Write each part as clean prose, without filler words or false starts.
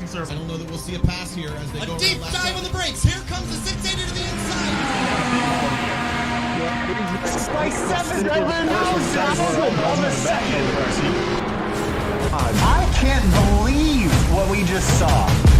surface. I don't know that we'll see a pass here as they go. A deep dive on the brakes. Here comes the 680 to the inside. By 7 on the second. I can't believe what we just saw.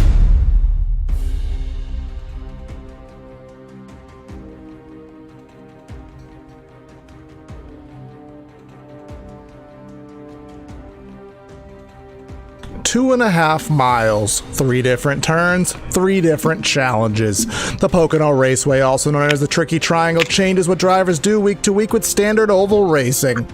Two and a half miles, 3 different turns, 3 different challenges. The Pocono Raceway, also known as the Tricky Triangle, changes what drivers do week to week with standard oval racing.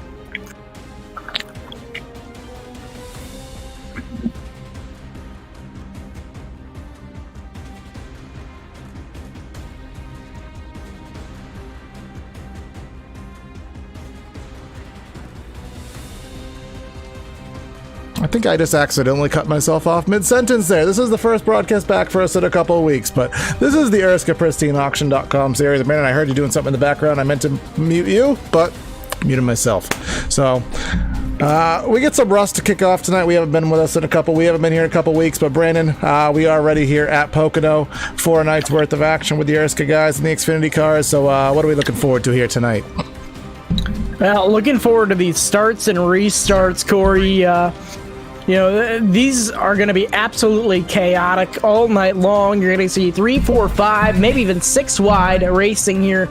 I think I just accidentally cut myself off mid-sentence there. This is the first broadcast back for us in a couple of weeks, but this is the ERSCA Pristine Auction.com series. Man, I heard you doing something in the background. I meant to mute you, but muted myself. So, we get some rust to kick off tonight. We haven't been with us in a couple. We haven't been here in a couple weeks, but Brandon, we are ready here at Pocono for a night's worth of action with the ERSCA guys and the Xfinity cars. So, what are we looking forward to here tonight? Well, looking forward to these starts and restarts, Corey. You know, these are going to be absolutely chaotic all night long. You're going to see 3, 4, 5, maybe even 6 wide racing here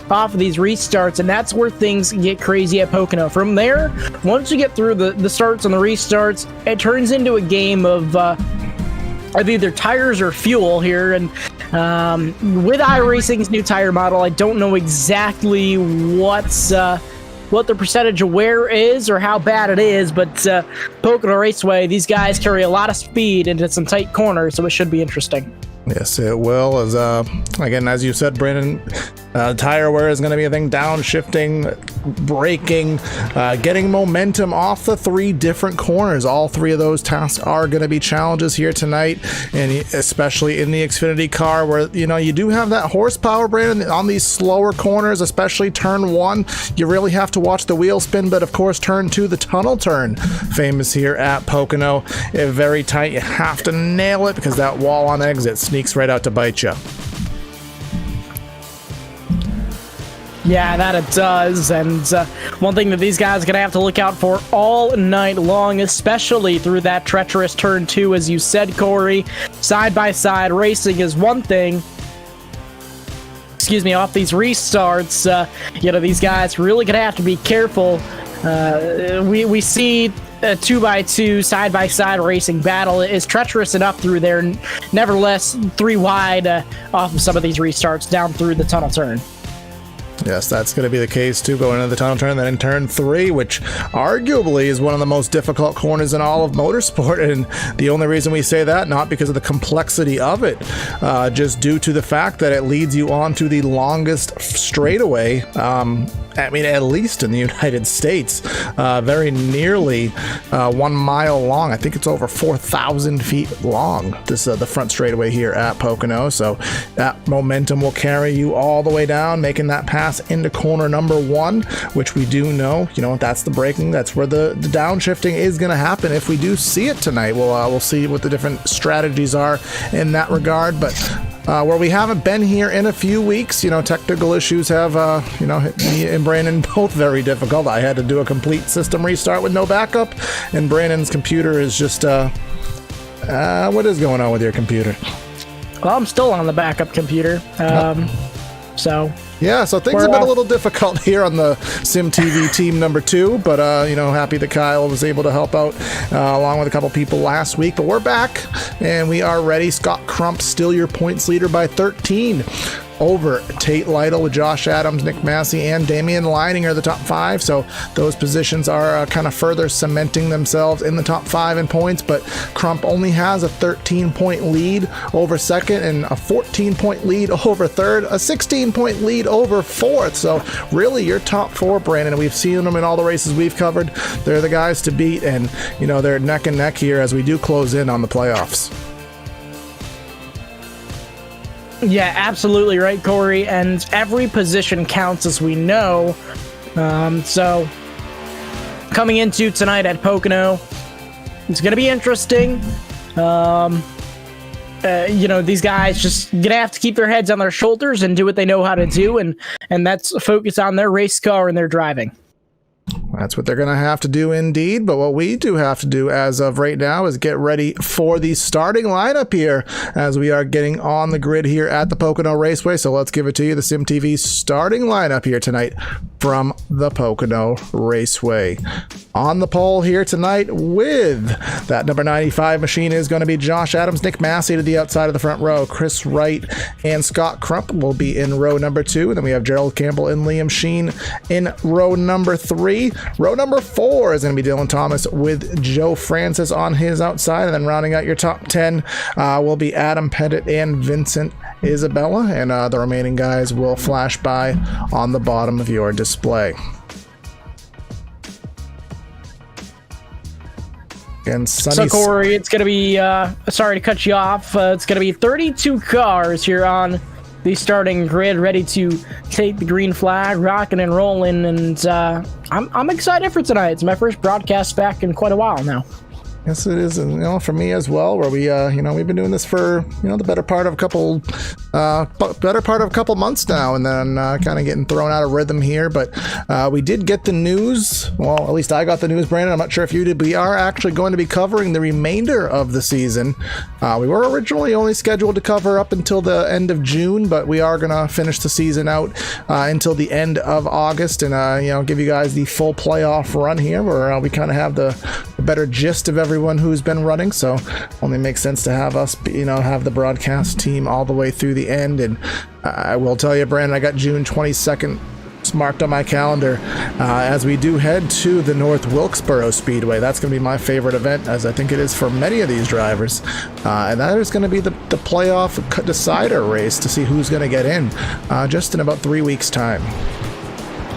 off of these restarts, and that's where things get crazy at Pocono. From there, once you get through the starts and the restarts, it turns into a game of either tires or fuel here. And with iRacing's new tire model, I don't know exactly what the percentage of wear is or how bad it is, but Pocono Raceway, these guys carry a lot of speed into some tight corners, so it should be interesting. Yes, it will. As again, as you said, Brandon, tire wear is going to be a thing. Downshifting, braking, getting momentum off the 3 different corners. All 3 of those tasks are going to be challenges here tonight, and especially in the Xfinity car, where you do have that horsepower, Brandon, on these slower corners, especially turn 1. You really have to watch the wheel spin, but of course, turn 2, the tunnel turn, famous here at Pocono, very tight. You have to nail it because that wall on exit sneaks right out to bite you. Yeah, that it does, and one thing that these guys are going to have to look out for all night long, especially through that treacherous turn 2, as you said, Corey. Side-by-side racing is one thing. Excuse me, off these restarts, these guys really going to have to be careful. We see a 2x2 side-by-side racing battle is treacherous enough through there. Nevertheless, 3 wide off of some of these restarts down through the tunnel turn. Yes, that's going to be the case too, going into the tunnel turn. Then in turn 3, which arguably is one of the most difficult corners in all of motorsport, and the only reason we say that, not because of the complexity of it, just due to the fact that it leads you on to the longest straightaway, at least in the United States, very nearly 1 mile long. I think it's over 4,000 feet long, this the front straightaway here at Pocono. So that momentum will carry you all the way down, making that pass into corner number 1, which we do know, that's the braking. That's where the downshifting is going to happen. If we do see it tonight, we'll see what the different strategies are in that regard. But where we haven't been here in a few weeks, technical issues have, hit me and Brandon both very difficult. I had to do a complete system restart with no backup, and Brandon's computer is just, what is going on with your computer? Well, I'm still on the backup computer, so... Yeah, so things have been a little difficult here on the Sim TV team number 2, but happy that Kyle was able to help out along with a couple people last week. But we're back and we are ready. Scott Crump still your points leader by 13 over Tate Lytle with Josh Adams, Nick Massey, and Damian Leininger are the top 5. So those positions are kind of further cementing themselves in the top 5 in points. But Crump only has a 13-point lead over second, and a 14-point lead over third, a 16-point lead over fourth. So really your top 4, Brandon, and we've seen them in all the races we've covered. They're the guys to beat, and they're neck and neck here as we do close in on the playoffs. Yeah, absolutely right, Corey. And every position counts, as we know. So coming into tonight at Pocono, it's going to be interesting. these guys just gonna have to keep their heads on their shoulders and do what they know how to do, and that's focus on their race car and their driving. That's what they're going to have to do indeed. But what we do have to do as of right now is get ready for the starting lineup here as we are getting on the grid here at the Pocono Raceway. So let's give it to you, the SimTV starting lineup here tonight from the Pocono Raceway. On the pole here tonight with that number 95 machine is going to be Josh Adams, Nick Massey to the outside of the front row. Chris Wright and Scott Crump will be in row number 2. And then we have Gerald Campbell and Liam Sheen in row number 3. Row number 4 is going to be Dylan Thomas with Joe Francis on his outside. And then rounding out your top 10 will be Adam Pettit and Vincent Isabella. And the remaining guys will flash by on the bottom of your display. So Corey, it's going to be, sorry to cut you off, it's going to be 32 cars here on the starting grid ready to take the green flag, rocking and rolling, and I'm excited for tonight. It's my first broadcast back in quite a while now. Yes, it is, and for me as well. Where we, we've been doing this for the better part of a couple months now, and then kind of getting thrown out of rhythm here. But we did get the news. Well, at least I got the news, Brandon. I'm not sure if you did. We are actually going to be covering the remainder of the season. We were originally only scheduled to cover up until the end of June, but we are going to finish the season out until the end of August, and give you guys the full playoff run here, where we kind of have the better gist of everyone who's been running. So only makes sense to have us have the broadcast team all the way through the end. And I will tell you, Brandon, I got June 22nd marked on my calendar as we do head to the North Wilkesboro Speedway. That's going to be my favorite event, as I think it is for many of these drivers, and that is going to be the playoff decider race to see who's going to get in just in about 3 weeks time.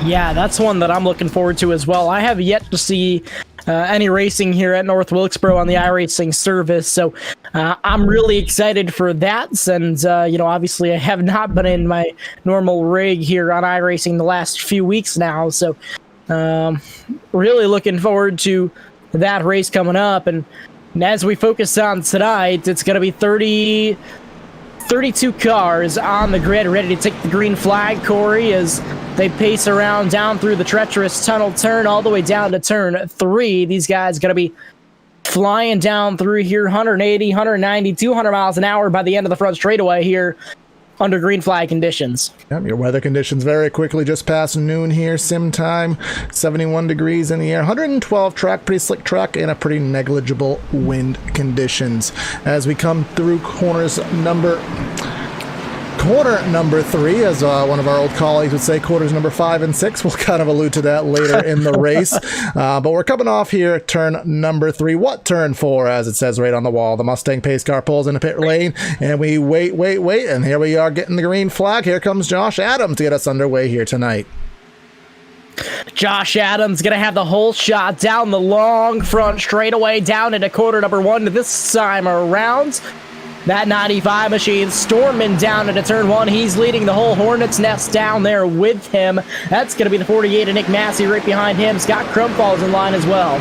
Yeah, that's one that I'm looking forward to as well. I have yet to see any racing here at North Wilkesboro on the iRacing service, so I'm really excited for that. And obviously I have not been in my normal rig here on iRacing the last few weeks now, so really looking forward to that race coming up. And as we focus on tonight, it's going to be 32 cars on the grid ready to take the green flag, Corey, as they pace around down through the treacherous tunnel turn all the way down to turn 3. These guys going to be flying down through here 180, 190, 200 miles an hour by the end of the front straightaway here under green flag conditions. Yep, your weather conditions very quickly just past noon here, sim time, 71 degrees in the air, 112 track, pretty slick track, and a pretty negligible wind conditions. As we come through corner number 3, as one of our old colleagues would say, quarters number 5 and 6. We'll kind of allude to that later in the race. But we're coming off here, turn number 3. What turn 4, as it says right on the wall? The Mustang pace car pulls into pit lane, and we wait, and here we are getting the green flag. Here comes Josh Adams to get us underway here tonight. Josh Adams going to have the whole shot down the long front straightaway down into quarter number 1 this time around. That 95 machine storming down into turn 1. He's leading the whole Hornet's Nest down there with him. That's going to be the 48 of Nick Massey right behind him. Scott Crump falls in line as well.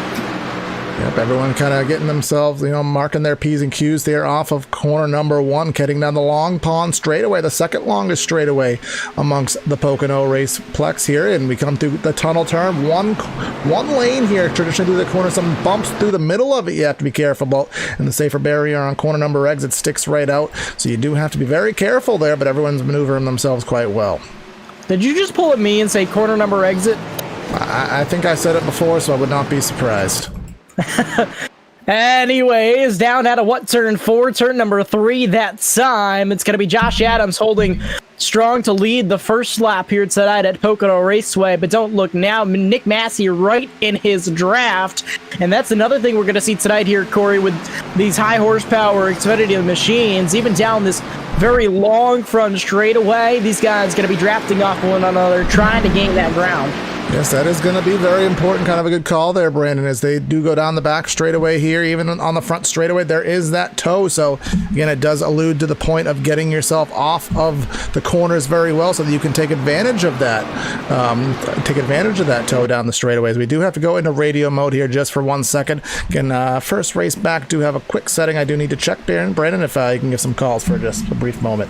Yep, everyone kind of getting themselves, marking their P's and Q's there off of corner number 1, heading down the Long Pond straightaway, the second longest straightaway amongst the Pocono Raceplex here. And we come through the tunnel turn, one lane here, traditionally through the corner, some bumps through the middle of it you have to be careful about. And the safer barrier on corner number exit sticks right out. So you do have to be very careful there, but everyone's maneuvering themselves quite well. Did you just pull at me and say corner number exit? I think I said it before, so I would not be surprised. Anyways, down at a turn 4, turn number 3 that time. It's going to be Josh Adams holding strong to lead the first lap here tonight at Pocono Raceway. But don't look now, Nick Massey right in his draft. And that's another thing we're going to see tonight here, Corey, with these high horsepower Xfinity machines. Even down this very long front straightaway, these guys going to be drafting off one another, trying to gain that ground. Yes, that is going to be very important. Kind of a good call there, Brandon, as they do go down the back straightaway here. Even on the front straightaway, there is that toe. So, again, it does allude to the point of getting yourself off of the corners very well so that you can take advantage of that. Take advantage of that toe down the straightaways. We do have to go into radio mode here just for 1 second. Again, first race back, do have a quick setting I do need to check there. And Brandon, if you can give some calls for just a brief moment.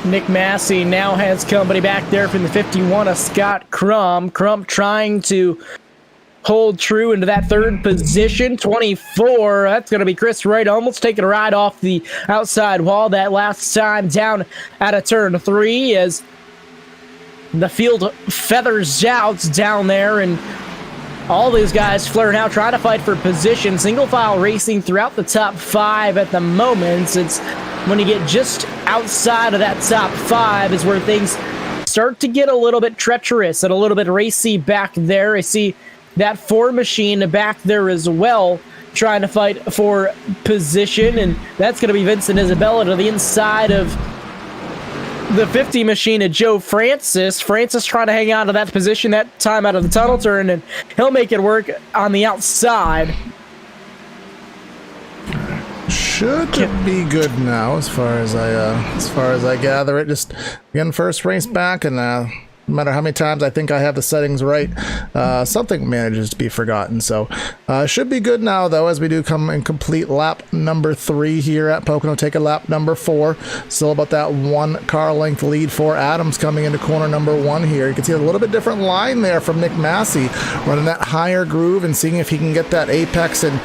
Nick Massey now has company back there from the 51 of Scott Crump. Crump trying to hold true into that third position. 24, that's going to be Chris Wright almost taking a ride off the outside wall that last time down at a turn 3 as the field feathers out down there, and all these guys flaring out, trying to fight for position. Single file racing throughout the top 5 at the moment. It's when you get just outside of that top 5 is where things start to get a little bit treacherous and a little bit racy back there. I see that 4 machine back there as well, trying to fight for position, and that's going to be Vincent Isabella to the inside of the 50 machine of Joe Francis. Francis trying to hang on to that position that time out of the tunnel turn, and he'll make it work on the outside. Should be good now, as far as I gather it. Just again, first race back, and no matter how many times I think I have the settings right, something manages to be forgotten. So should be good now, though, as we do come and complete lap number 3 here at Pocono. Take a lap number 4. Still about that 1 car length lead for Adams coming into corner number 1 here. You can see a little bit different line there from Nick Massey, running that higher groove and seeing if he can get that apex and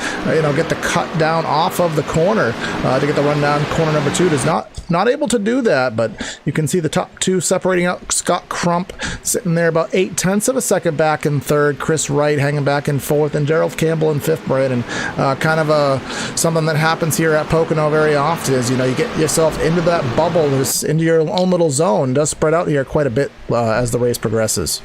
get the cut down off of the corner to get the run down corner number 2. Does not able to do that, but you can see the top 2 separating out. Scott Crump sitting there about 0.8 of a second back in 3rd. Chris Wright hanging back in 4th, and Gerald Campbell in 5th, Brandon. Kind of something that happens here at Pocono very often is, you get yourself into that bubble, into your own little zone. It does spread out here quite a bit as the race progresses.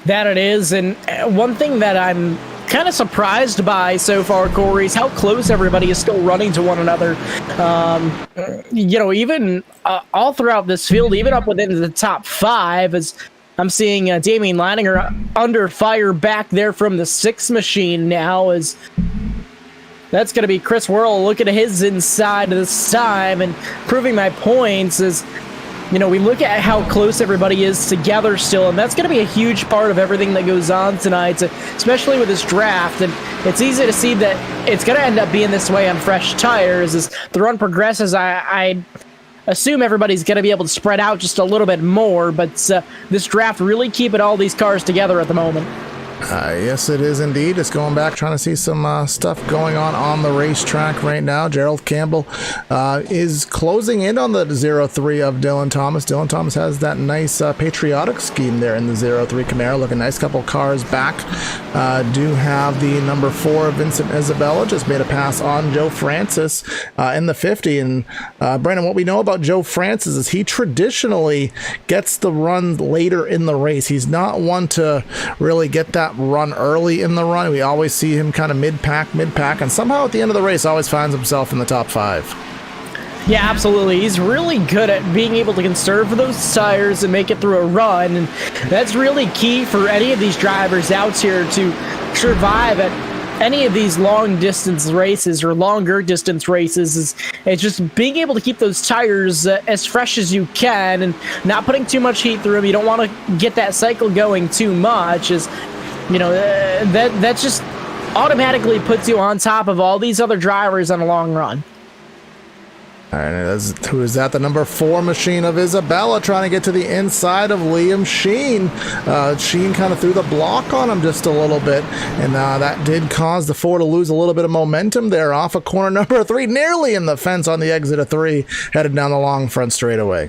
That it is, and one thing that I'm kind of surprised by so far, Corey, is how close everybody is still running to one another. Even all throughout this field, even up within the top 5, as I'm seeing Damian Leininger under fire back there from the 6 machine now, as that's going to be Chris Worrell looking at his inside this time, and proving my points is, we look at how close everybody is together still, and that's going to be a huge part of everything that goes on tonight, especially with this draft. And it's easy to see that it's going to end up being this way on fresh tires. As the run progresses, I assume everybody's going to be able to spread out just a little bit more, but this draft really keeping all these cars together at the moment. Yes, it is indeed. It's going back, trying to see some stuff going on the racetrack right now. Gerald Campbell is closing in on the 03 of Dylan Thomas. Dylan Thomas has that nice patriotic scheme there in the 03 Camaro. Looking nice. Couple cars back. Do have the number 4 of Vincent Isabella. Just made a pass on Joe Francis in the 50. And Brandon, what we know about Joe Francis is he traditionally gets the run later in the race. He's not one to really get that run early in the run. We always see him kind of mid-pack, and somehow at the end of the race always finds himself in the top 5. Yeah, absolutely. He's really good at being able to conserve those tires and make it through a run, and that's really key for any of these drivers out here to survive at any of these long distance races or longer distance races. It's just being able to keep those tires as fresh as you can and not putting too much heat through them. You don't want to get that cycle going too much, that just automatically puts you on top of all these other drivers on a long run. And who is that? The number 4 machine of Isabella, trying to get to the inside of Liam Sheen. Sheen kind of threw the block on him just a little bit, and that did cause the 4 to lose a little bit of momentum there off of corner number 3, nearly in the fence on the exit of 3, headed down the long front straightaway.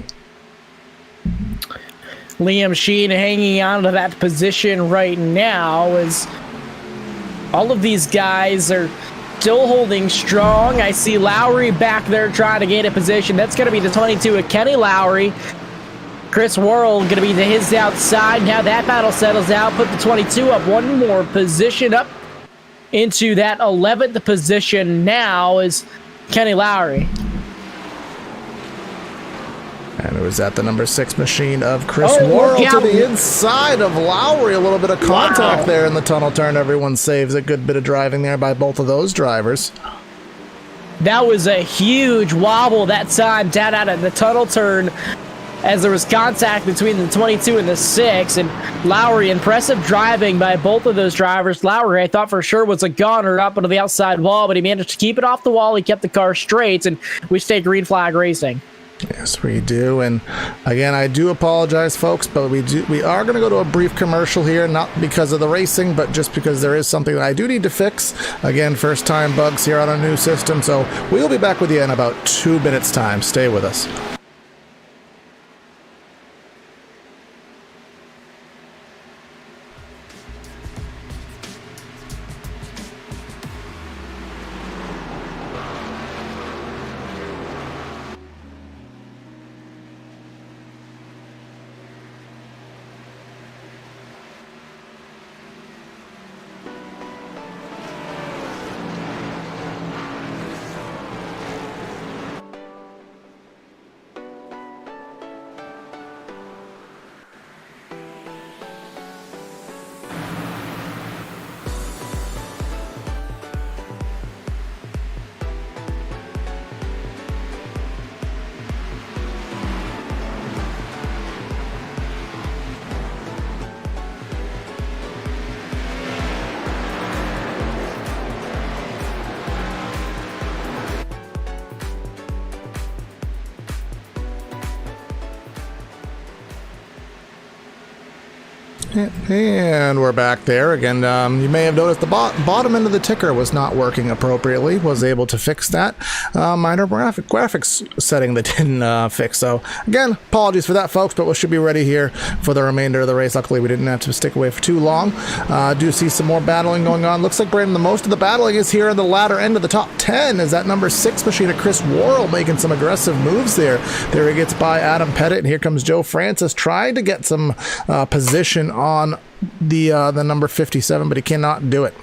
Liam Sheen hanging on to that position right now as all of these guys are still holding strong. I see Lowry back there trying to gain a position. That's going to be the 22 of Kenny Lowry. Chris Worrell going to be to his outside. Now that battle settles out. Put the 22 up one more position up into that 11th position now is Kenny Lowry. And it was at the number 6 machine of Chris Oh, Worrell look to out. the inside of Lowry. A little bit of contact there in the tunnel turn. Everyone saves a good bit of driving there by both of those drivers. That was a huge wobble that time down out of the tunnel turn as there was contact between the 22 and the 6. And Lowry, impressive driving by both of those drivers. Lowry, I thought for sure was a goner up onto the outside wall, but he managed to keep it off the wall. He kept the car straight, and we stay green flag racing. Yes, we do. And again, I do apologize, folks, but we are going to go to a brief commercial here, not because of the racing, but just because there is something that I do need to fix. Again, first time bugs here on a new system. So we'll be back with you in about 2 minutes time. Stay with us. And we're back there again. You may have noticed the bottom end of the ticker was not working appropriately. Was able to fix that. Minor graphics setting that didn't fix. So again, apologies for that, folks, but we should be ready here for the remainder of the race. Luckily, we didn't have to stick away for too long. Do see some more battling going on. Looks like, Brandon, the most of the battling is here in the latter end of the top 10. Is that number 6 machine of Chris Worrell making some aggressive moves there. There he gets by Adam Pettit, and here comes Joe Francis trying to get some position on the number 57, but he cannot do it.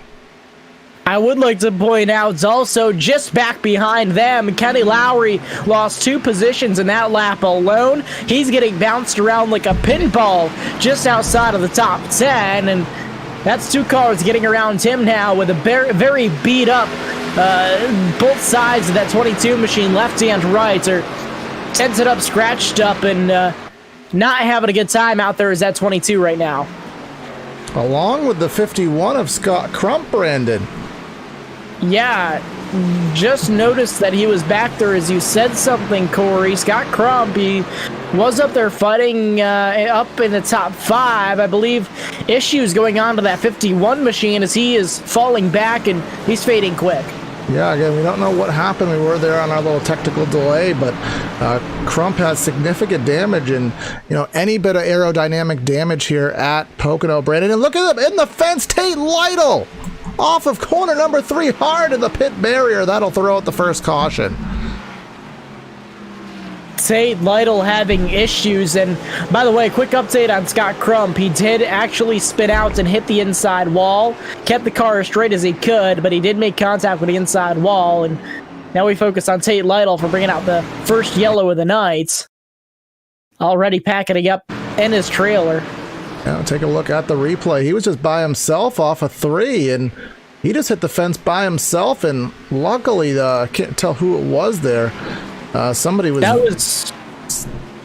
I would like to point out also just back behind them, Kenny Lowry lost 2 positions in that lap alone. He's getting bounced around like a pinball just outside of the top 10, and that's 2 cars getting around him now with a very beat up both sides of that 22 machine, left and right, are tented up, scratched up, and not having a good time out there as that 22 right now. Along with the 51 of Scott Crump, Brandon. Yeah, just noticed that he was back there as you said something, Corey. Scott Crump, he was up there fighting up in the top 5. I believe issues going on to that 51 machine as he is falling back and he's fading quick. Yeah, again, we don't know what happened. We were there on our little technical delay, but Crump has significant damage, and any bit of aerodynamic damage here at Pocono, Brandon. And look at him in the fence, Tate Lytle off of corner number 3, hard in the pit barrier. That'll throw out the first caution. Tate Lytle having issues, and by the way, quick update on Scott Crump. He did actually spin out and hit the inside wall, kept the car as straight as he could, but he did make contact with the inside wall, and now we focus on Tate Lytle for bringing out the first yellow of the night. Already packing up in his trailer. Now take a look at the replay. He was just by himself off of 3, and he just hit the fence by himself, and luckily, I can't tell who it was there. Somebody was...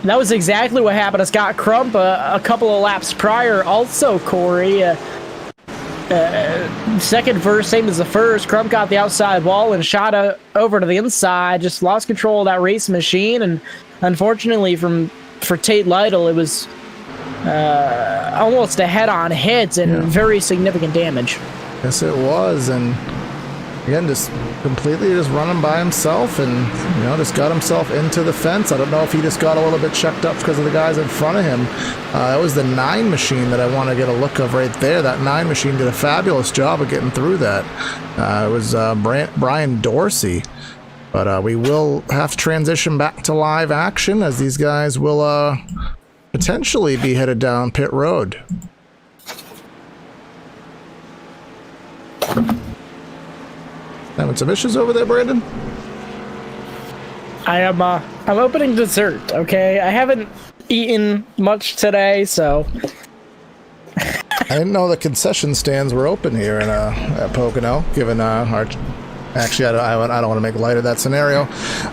That was exactly what happened to Scott Crump a couple of laps prior. Also, Corey, second verse, same as the first. Crump got the outside wall and shot over to the inside. Just lost control of that race machine, and unfortunately for Tate Lytle, it was almost a head-on hit and very significant damage. Yes, it was, and again, just completely just running by himself and, just got himself into the fence. I don't know if he just got a little bit checked up because of the guys in front of him. That was the 9 machine that I want to get a look of right there. That 9 machine did a fabulous job of getting through that. It was Brian Dorsey. But we will have to transition back to live action as these guys will potentially be headed down pit road. Having some issues over there, Brandon? I'm opening dessert. Okay, I haven't eaten much today, so I didn't know the concession stands were open here in at Pocono, given our... Actually, I don't want to make light of that scenario,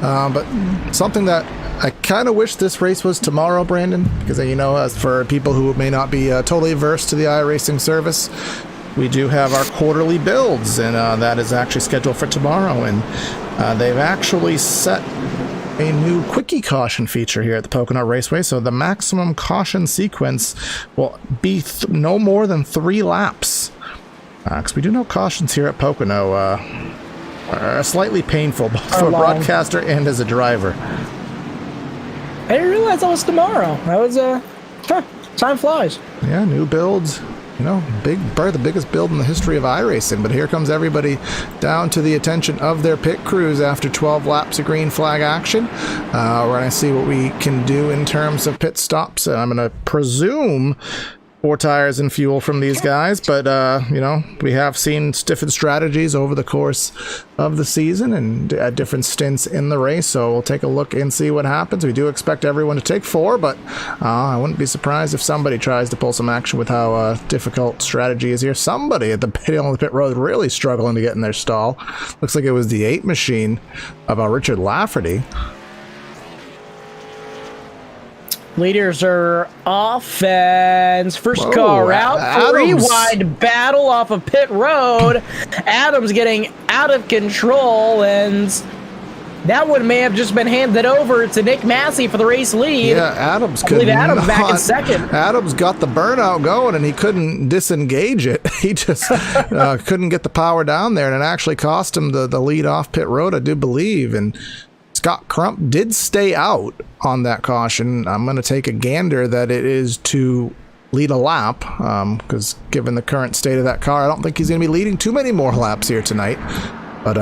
but something that I kind of wish this race was tomorrow, Brandon, because, you know, as for people who may not be totally averse to the iRacing service, we do have our quarterly builds, and that is actually scheduled for tomorrow, and they've actually set a new quickie caution feature here at the Pocono Raceway, so the maximum caution sequence will be no more than 3 laps, because we do know cautions here at Pocono are slightly painful, both for a broadcaster and as a driver. I didn't realize that was tomorrow. That was time flies. Yeah, new builds. You know, probably the biggest build in the history of iRacing, but here comes everybody down to the attention of their pit crews after 12 laps of green flag action. We're going to see what we can do in terms of pit stops. I'm going to presume 4 tires and fuel from these guys, but you know, we have seen different strategies over the course of the season and at different stints in the race, so we'll take a look and see what happens. We do expect everyone to take 4, but I wouldn't be surprised if somebody tries to pull some action with how difficult strategy is here. Somebody at the pit road really struggling to get in their stall. Looks like it was the 8 machine of Richard Lafferty. Leaders are offense. First Whoa, car out. Adams. 3-wide battle off of pit road. Adams getting out of control, and that one may have just been handed over to Nick Massey for the race lead. Yeah, Adams I believe Adams back in second. Adams got the burnout going, and he couldn't disengage it. He just couldn't get the power down there, and it actually cost him the lead off pit road, I do believe. And Scott Crump did stay out on that caution. I'm going to take a gander that it is to lead a lap, because given the current state of that car, I don't think he's going to be leading too many more laps here tonight. But,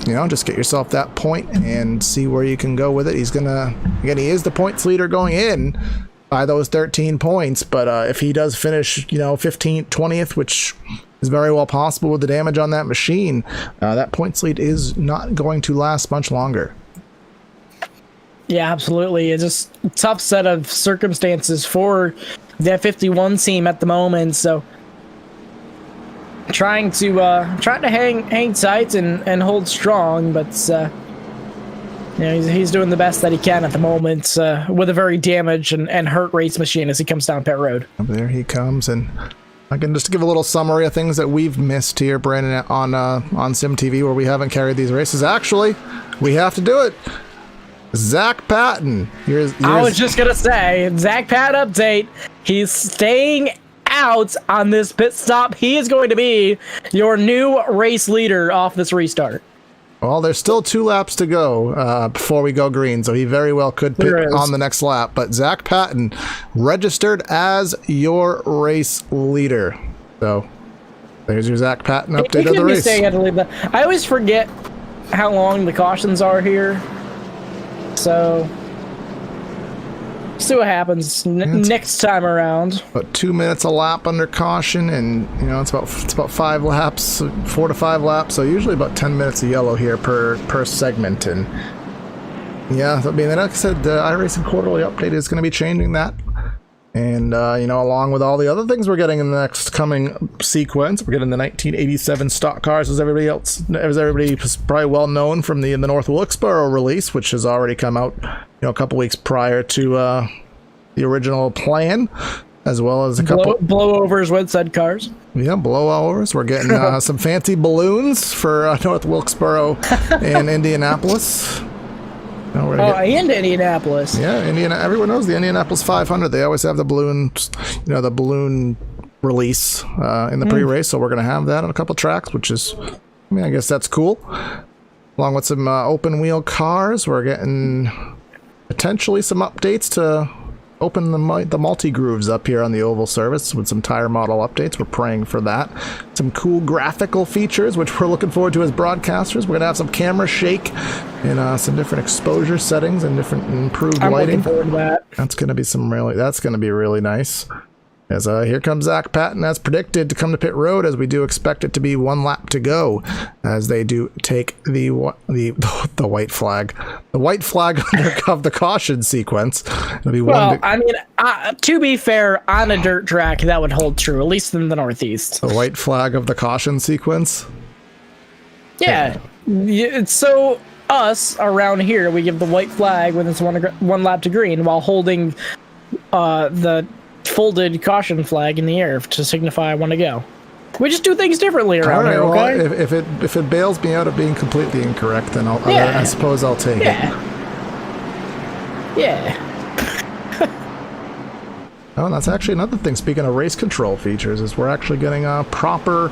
you know, just get yourself that point and see where you can go with it. He's going to, again, he is the points leader going in by those 13 points. But if he does finish, you know, 15th, 20th, which is very well possible with the damage on that machine, that points lead is not going to last much longer. Yeah, absolutely. It's just a tough set of circumstances for the 51 team at the moment. So trying to hang tight and hold strong, but you know, he's doing the best that he can at the moment with a very damaged and hurt race machine as he comes down pit road. There he comes, and I can just give a little summary of things that we've missed here, Brandon, on Sim TV, where we haven't carried these races. Actually, we have to do it. Zach Patton. I was just gonna say, Zach Patton update. He's staying out on this pit stop. He is going to be your new race leader off this restart. Well, there's still 2 laps to go before we go green, so he very well could pit on the next lap. But Zach Patton registered as your race leader. So there's your Zach Patton update of the race. I always forget how long the cautions are here. So, see what happens next time around. About 2 minutes a lap under caution, and you know it's about 5 laps, 4 to 5 laps. So usually about 10 minutes of yellow here per segment. And yeah, I mean, like I said, the iRacing quarterly update is going to be changing that. And you know, along with all the other things we're getting in the next coming sequence, we're getting the 1987 stock cars, as everybody is probably well known from the North Wilkesboro release, which has already come out, you know, a couple weeks prior to the original plan, as well as a couple blowovers with said cars. Yeah, blowovers. We're getting some fancy balloons for North Wilkesboro and Indianapolis. And Indianapolis. Yeah, everyone knows the Indianapolis 500. They always have the balloons, you know, the balloon release in the pre-race. So we're going to have that on a couple tracks, which is, I mean, I guess that's cool. Along with some open wheel cars, we're getting potentially some updates to open the multi-grooves up here on the oval surface with some tire model updates. We're praying for that. Some cool graphical features, which we're looking forward to as broadcasters. We're going to have some camera shake and some different exposure settings and different improved lighting. I'm looking forward to that. That's going to be really nice. As here comes Zach Patton as predicted to come to pit road, as we do expect it to be 1 lap to go, as they do take the white flag of the caution sequence. It'll be to be fair, on a dirt track that would hold true, at least in the Northeast. The white flag of the caution sequence. Yeah. So us around here, we give the white flag when it's one lap to green, while holding the folded caution flag in the air to signify I want to go. We just do things differently around here, okay? Well, if it bails me out of being completely incorrect, then I suppose I'll take it. Yeah. Oh, and that's actually another thing. Speaking of race control features, is we're actually getting proper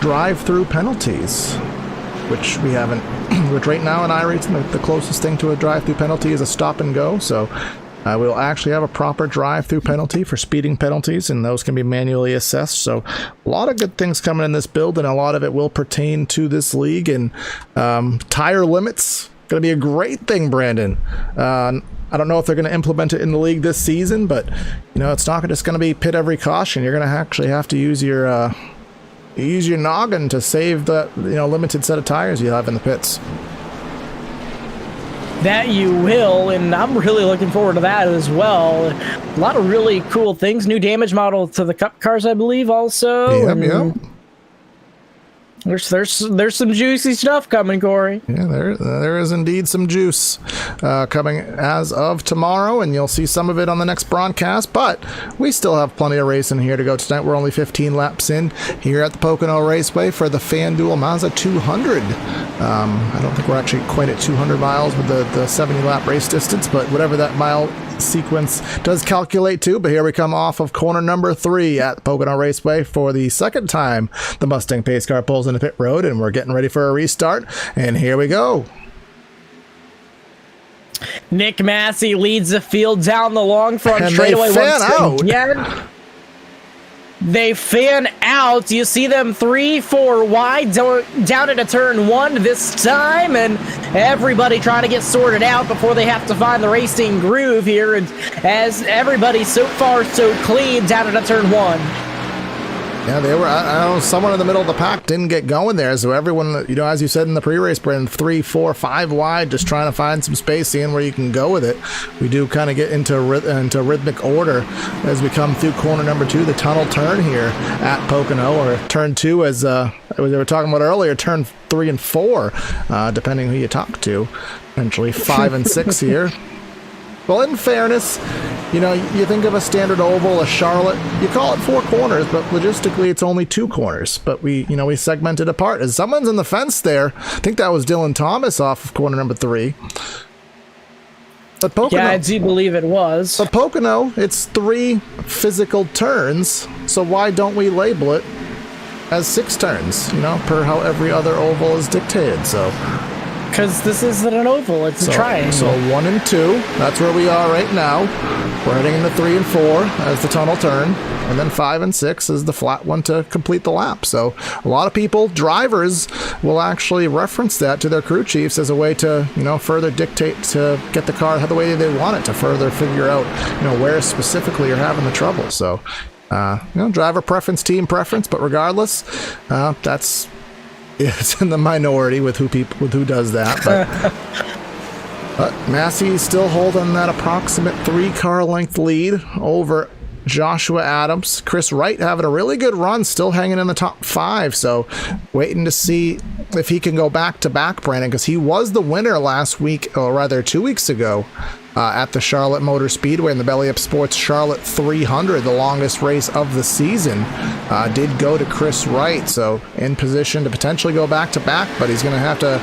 drive-through penalties, which we haven't. Which right now in iRacing, the closest thing to a drive-through penalty is a stop and go. So we'll actually have a proper drive-through penalty for speeding penalties, and those can be manually assessed. So a lot of good things coming in this build, and a lot of it will pertain to this league. And tire limits, going to be a great thing, Brandon. I don't know if they're going to implement it in the league this season, but it's not just going to be pit every caution. You're going to actually have to use your noggin to save the limited set of tires you have in the pits. That you will, and I'm really looking forward to that as well. A lot of really cool things. New damage model to the Cup cars, I believe, also. Yep. There's some juicy stuff coming, Corey. Yeah, there is indeed some juice coming as of tomorrow, and you'll see some of it on the next broadcast, but we still have plenty of racing here to go tonight. We're only 15 laps in here at the Pocono Raceway for the FanDuel Mazda 200. I don't think we're actually quite at 200 miles with the 70-lap race distance, but whatever that mile sequence does calculate to. But here we come off of corner number 3 at Pocono Raceway for the second time the Mustang pace car pulls into pit road, and we're getting ready for a restart, and here we go. Nick Massey leads the field down the long front and straightaway. They fan out. They fan out. You see them 3-4 wide down into turn 1 this time, and everybody trying to get sorted out before they have to find the racing groove here. And as everybody so far so clean down into turn 1. Yeah, they were. I don't know, someone in the middle of the pack didn't get going there, so everyone, as you said in the pre-race, Brandon, 3, 4, 5 wide, just trying to find some space, seeing where you can go with it. We do kind of get into rhythmic order as we come through corner number 2, the tunnel turn here at Pocono, or turn 2, as they were talking about earlier, turn 3 and 4, depending who you talk to. Eventually 5 and 6 here. Well, in fairness, you think of a standard oval, a Charlotte, you call it 4 corners, but logistically it's only 2 corners. But we segment it apart. As someone's in the fence there, I think that was Dylan Thomas off of corner number 3. But Pocono, yeah, I do believe it was. But Pocono, it's 3 physical turns, so why don't we label it as 6 turns, per how every other oval is dictated, so... Because this isn't an oval, it's a triangle. So 1 and 2, that's where we are right now. We're heading into 3 and 4 as the tunnel turn, and then 5 and 6 is the flat one to complete the lap. So a lot of people, drivers, will actually reference that to their crew chiefs as a way to, further dictate to get the car the way they want it, to further figure out, where specifically you're having the trouble. So, driver preference, team preference, but regardless, it's in the minority with who does that, but Massey's still holding that approximate 3-car length lead over Joshua Adams. Chris Wright having a really good run, still hanging in the top 5, so waiting to see if he can go back-to-back, Brandon, because he was the winner last week, or rather 2 weeks ago, at the Charlotte Motor Speedway in the Belly Up Sports Charlotte 300, the longest race of the season, did go to Chris Wright, so in position to potentially go back-to-back, but he's going to have to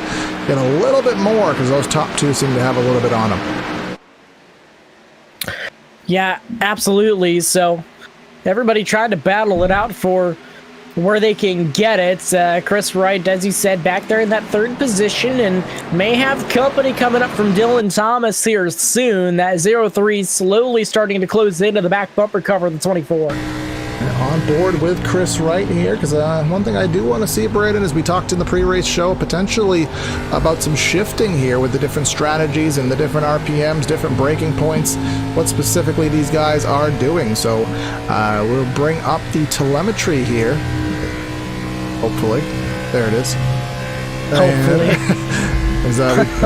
get a little bit more because those top 2 seem to have a little bit on him. Yeah, absolutely. So everybody tried to battle it out for where they can get it. Chris Wright, as you said, back there in that 3rd position, and may have company coming up from Dylan Thomas here soon. That 0-3 slowly starting to close into the back bumper cover of the 24. On board with Chris Wright here, because one thing I do want to see, Brandon, is we talked in the pre-race show potentially about some shifting here with the different strategies and the different RPMs, different braking points, what specifically these guys are doing. So we'll bring up the telemetry here. Hopefully. There it is. Hopefully.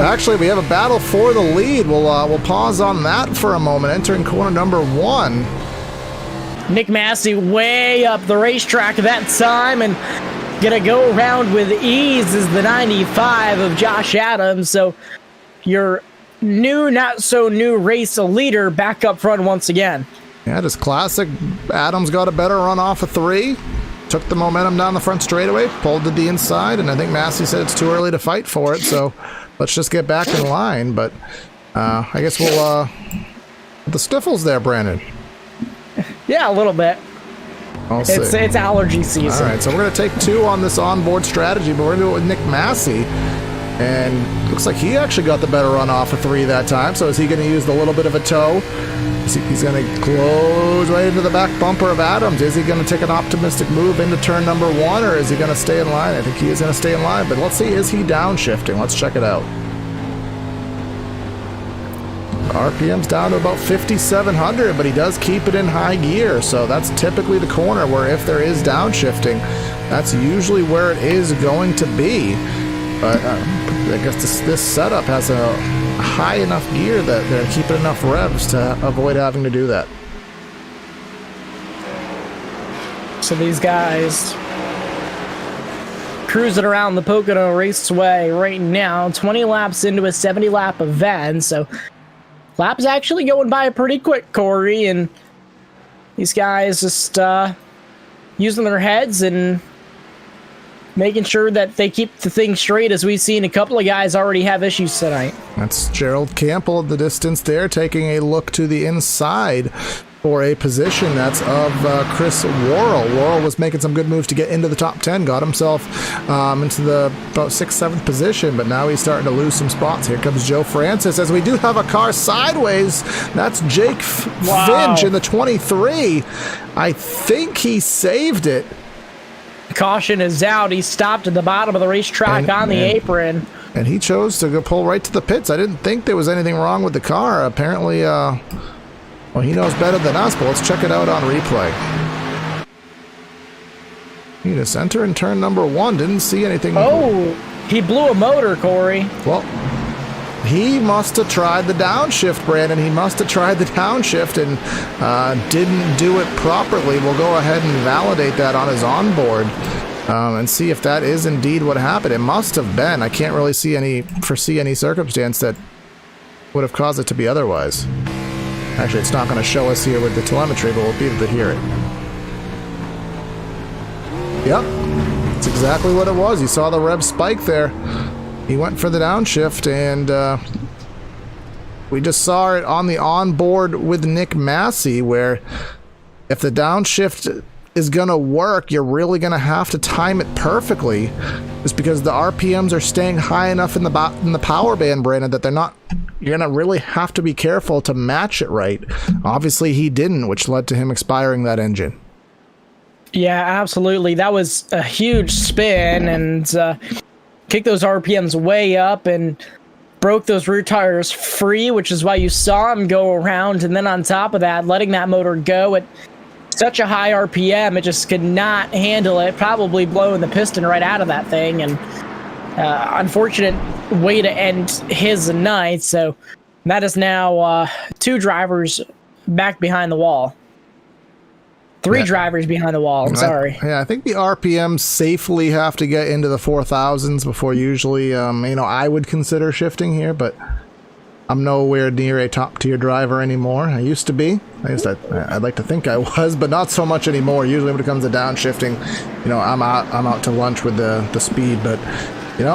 Actually, we have a battle for the lead. We'll pause on that for a moment. Entering corner number 1. Nick Massey way up the racetrack that time and gonna go around with ease is the 95 of Josh Adams. So your new, not so new race leader back up front once again. Yeah, just classic. Adams got a better run off of 3. Took the momentum down the front straightaway, pulled to the inside, and I think Massey said it's too early to fight for it, so let's just get back in line. But I guess we'll... the Stiffles there, Brandon. Yeah, a little bit. It's allergy season. All right, so we're going to take 2 on this onboard strategy, but we're going to do it with Nick Massey. And looks like he actually got the better run off of 3 that time. So is he going to use the little bit of a toe? He's going to close right into the back bumper of Adams. Is he going to take an optimistic move into turn number 1, or is he going to stay in line? I think he is going to stay in line, but let's see, is he downshifting? Let's check it out. RPM's down to about 5,700, but he does keep it in high gear, so that's typically the corner where if there is downshifting, that's usually where it is going to be. But I guess this setup has a high enough gear that they're keeping enough revs to avoid having to do that. So these guys cruising around the Pocono Raceway right now, 20 laps into a 70-lap event, so lap's actually going by pretty quick, Corey, and these guys just using their heads and making sure that they keep the thing straight, as we've seen a couple of guys already have issues tonight. That's Gerald Campbell at the distance there, taking a look to the inside for a position that's of Chris Worrell. Worrell was making some good moves to get into the top 10, got himself into the about 6th, 7th position, but now he's starting to lose some spots. Here comes Joe Francis, as we do have a car sideways. That's Jake Finch in the 23. I think he saved it. Caution is out. He stopped at the bottom of the racetrack on the apron. And he chose to go pull right to the pits. I didn't think there was anything wrong with the car. Apparently, well, he knows better than us, but let's check it out on replay. He just entered in turn number 1. Didn't see anything. Oh, he blew a motor, Corey. Well, he must have tried the downshift, Brandon. He must have tried the downshift and didn't do it properly. We'll go ahead and validate that on his onboard and see if that is indeed what happened. It must have been. I can't really foresee any circumstance that would have caused it to be otherwise. Actually, it's not going to show us here with the telemetry, but we'll be able to hear it. Yep, that's exactly what it was. You saw the rev spike there. He went for the downshift, and we just saw it on the onboard with Nick Massey, where if the downshift is going to work, you're really going to have to time it perfectly, just because the RPMs are staying high enough in the power band, Brandon, that you're going to really have to be careful to match it right. Obviously, he didn't, which led to him expiring that engine. Yeah, absolutely. That was a huge spin, and kicked those RPMs way up and broke those rear tires free, which is why you saw him go around, and then on top of that, letting that motor go at such a high RPM, it just could not handle it, probably blowing the piston right out of that thing, and unfortunate way to end his night. So that is now 2 drivers back behind the wall. 3 drivers behind the wall, I'm sorry. I think the RPMs safely have to get into the 4,000s before usually, I would consider shifting here, but I'm nowhere near a top-tier driver anymore. I used to be. I'd like to think I was, but not so much anymore. Usually when it comes to downshifting, I'm out to lunch with the speed, but you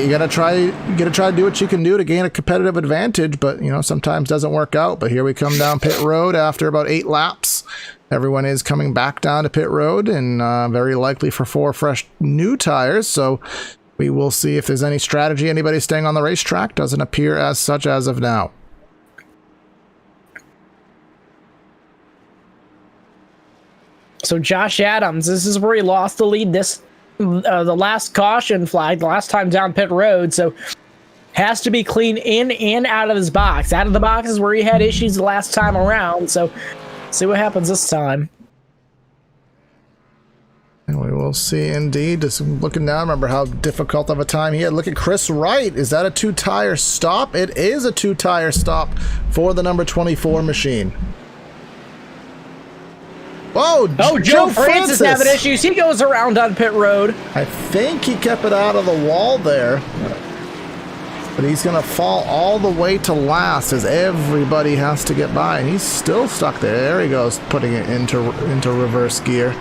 gotta try to do what you can do to gain a competitive advantage, but sometimes doesn't work out. But here we come down pit road after about 8 laps. Everyone is coming back down to pit road, and very likely for 4 fresh new tires. So we will see if there's any strategy. Anybody staying on the racetrack? Doesn't appear as such as of now. So Josh Adams, this is where he lost the lead the last caution flag, the last time down pit road. So has to be clean in and out of his box. Out of the box is where he had issues the last time around. So see what happens this time. And we will see indeed. Just looking down, remember how difficult of a time he had. Look at Chris Wright. Is that a 2-tire stop? It is a 2-tire stop for the number 24 machine. Oh, Joe Francis having issues. He goes around on pit road. I think he kept it out of the wall there. But he's going to fall all the way to last as everybody has to get by. And he's still stuck there. There he goes, putting it into reverse gear.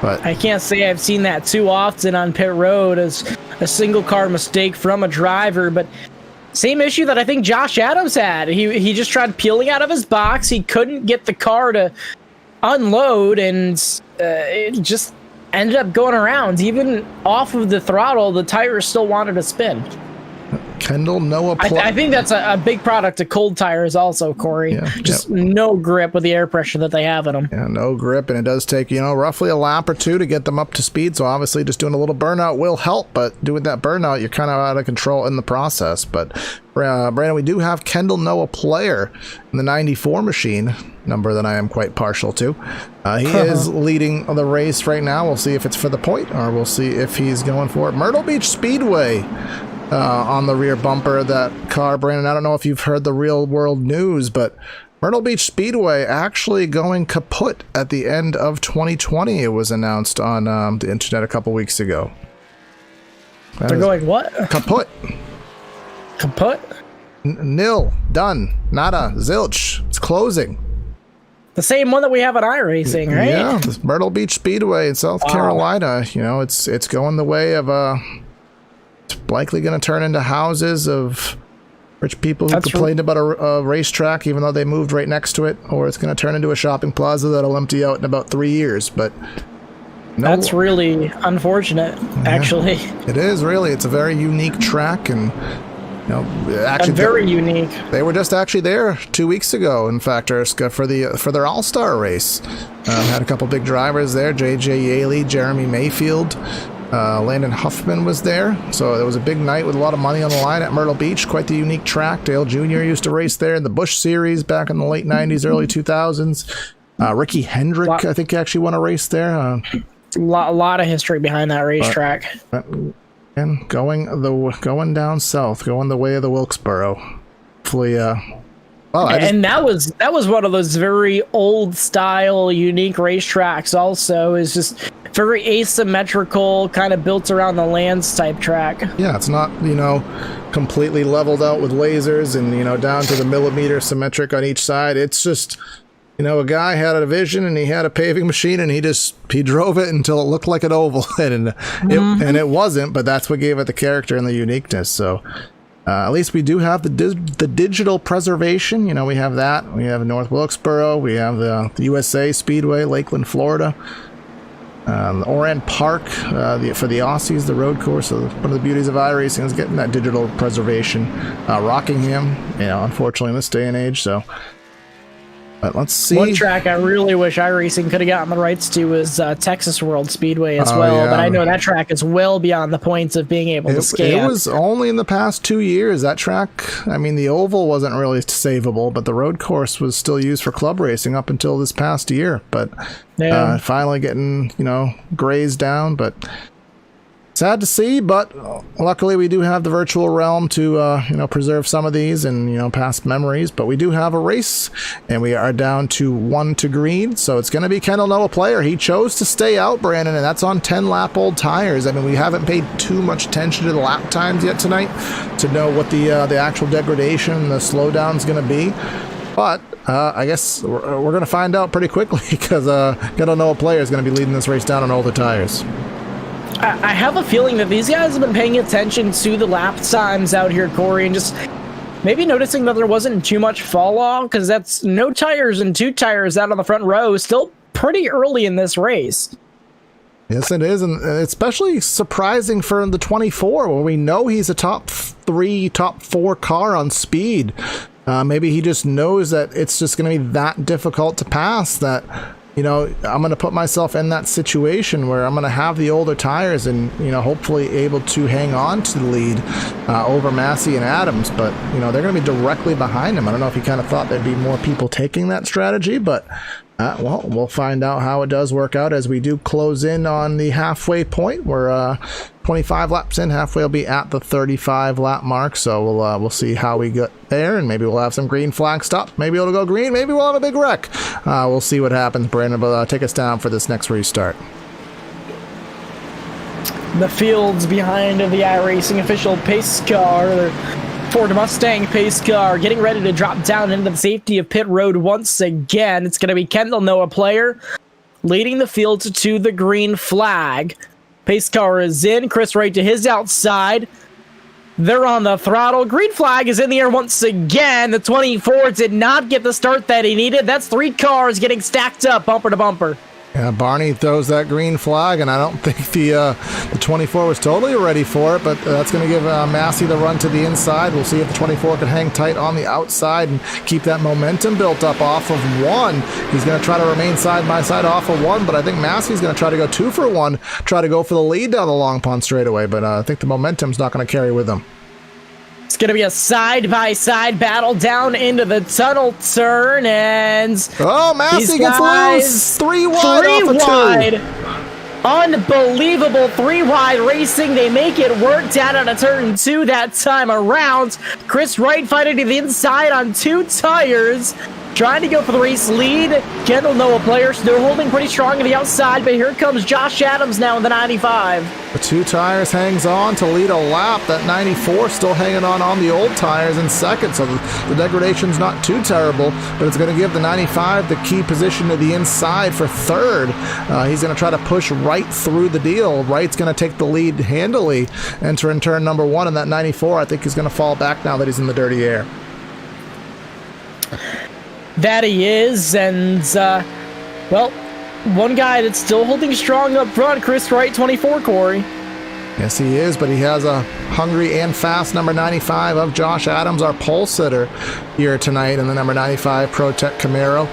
But I can't say I've seen that too often on pit road as a single car mistake from a driver, but same issue that I think Josh Adams had. He just tried peeling out of his box. He couldn't get the car to unload, and it just ended up going around. Even off of the throttle, the tires still wanted to spin. Kendall, Noah, I think that's a big product of cold tires also, Corey. Yeah, just no grip with the air pressure that they have in them. Yeah, no grip, and it does take, roughly a lap or two to get them up to speed, so obviously just doing a little burnout will help, but doing that burnout, you're kind of out of control in the process. But, Brandon, we do have Kendall Noah Player in the 94 machine, number that I am quite partial to. He is leading the race right now. We'll see if it's for the point, or we'll see if he's going for it. Myrtle Beach Speedway. On the rear bumper of that car, Brandon. I don't know if you've heard the real world news, but Myrtle Beach Speedway actually going kaput at the end of 2020. It was announced on the internet a couple weeks ago. They're going what? Kaput. Kaput? Nil. Done. Nada. Zilch. It's closing. The same one that we have at iRacing, right? Yeah. This Myrtle Beach Speedway in South Carolina. It's going the way of likely going to turn into houses of rich people who complained about a racetrack, even though they moved right next to it, or it's going to turn into a shopping plaza that'll empty out in about 3 years. But that's really unfortunate, actually. It is really. It's a very unique track, and actually very unique. They were just actually there 2 weeks ago. In fact, ERSCA for their All-Star race had a couple big drivers there: JJ Yaley, Jeremy Mayfield. Landon Huffman was there, so it was a big night with a lot of money on the line at Myrtle Beach. Quite the unique track. Dale Jr. used to race there in the Busch Series back in the late 90s, early 2000s. Ricky Hendrick, I think, actually won a race there. A lot of history behind that racetrack. And going down south, going the way of the Wilkesboro. Hopefully, and that was one of those very old style, unique racetracks. Also, is just very asymmetrical, kind of built around the lands type track. Yeah, it's not completely leveled out with lasers and down to the millimeter symmetric on each side. It's just a guy had a vision and he had a paving machine and he drove it until it looked like an oval and it wasn't, but that's what gave it the character and the uniqueness. So. At least we do have the digital preservation. We have that. We have North Wilkesboro. We have the USA Speedway, Lakeland, Florida. The Oran Park for the Aussies, the road course. So one of the beauties of iRacing is getting that digital preservation. Rockingham, unfortunately in this day and age. So, but let's see. One track I really wish iRacing could have gotten the rights to was Texas World Speedway as well. Yeah. But I know that track is well beyond the points of being able to scale. It was only in the past 2 years. That track, the oval wasn't really savable, but the road course was still used for club racing up until this past year. But finally getting, grazed down. But sad to see, but luckily we do have the virtual realm to preserve some of these and past memories. But we do have a race, and we are down to 1 to green, so it's going to be Kendall Noah Player. He chose to stay out, Brandon, and that's on 10-lap-old tires. We haven't paid too much attention to the lap times yet tonight to know what the actual degradation and the slowdown is going to be. But I guess we're going to find out pretty quickly because Kendall Noah Player is going to be leading this race down on older tires. I have a feeling that these guys have been paying attention to the lap times out here, Corey, and just maybe noticing that there wasn't too much fall off, because that's no tires and 2 tires out on the front row still pretty early in this race. Yes, it is, and especially surprising for the 24, where we know he's a top 3, top 4 car on speed. Maybe he just knows that it's just going to be that difficult to pass that you know, I'm going to put myself in that situation where I'm going to have the older tires and, you know, hopefully able to hang on to the lead over Massey and Adams. But, you know, they're going to be directly behind him. I don't know if he kind of thought there'd be more people taking that strategy, but, well, we'll find out how it does work out as we do close in on the halfway point. We're 25 laps in. Halfway will be at the 35 lap mark, so we'll see how we get there, and maybe we'll have some green flag stop. Maybe it'll go green. Maybe we'll have a big wreck. We'll see what happens. Brandon will take us down for this next restart. The fields behind the iRacing official pace car, the Ford Mustang pace car, getting ready to drop down into the safety of pit road once again. It's going to be Kendall Noah Player leading the field to the green flag. Pace car is in. Chris Wright to his outside. They're on the throttle. Green flag is in the air once again. The 24 did not get the start that he needed. That's 3 cars getting stacked up bumper to bumper. Yeah, Barney throws that green flag, and I don't think the 24 was totally ready for it, but that's going to give Massey the run to the inside. We'll see if the 24 can hang tight on the outside and keep that momentum built up off of 1. He's going to try to remain side by side off of 1, but I think Massey's going to try to go 2 for 1, try to go for the lead down the long pond straightaway, but I think the momentum's not going to carry with him. It's going to be a side-by-side battle down into the tunnel turn, and... Oh, Massey gets loose! 3 wide off of 2. Unbelievable 3 wide racing. They make it work down on a turn 2 that time around. Chris Wright fighting to the inside on 2 tires. Trying to go for the race lead. Kendall Noah Player still holding pretty strong to the outside, but here comes Josh Adams now in the 95. The 2 tires hangs on to lead a lap. That 94 still hanging on the old tires in second, so the degradation's not too terrible, but it's going to give the 95 the key position to the inside for third. He's going to try to push right through the deal. Wright's going to take the lead handily, entering turn number 1, and that 94 I think is going to fall back now that he's in the dirty air. That he is, and, well, one guy that's still holding strong up front, Chris Wright, 24, Corey. Yes, he is, but he has a hungry and fast number 95 of Josh Adams, our pole sitter here tonight in the number 95 ProTech Camaro.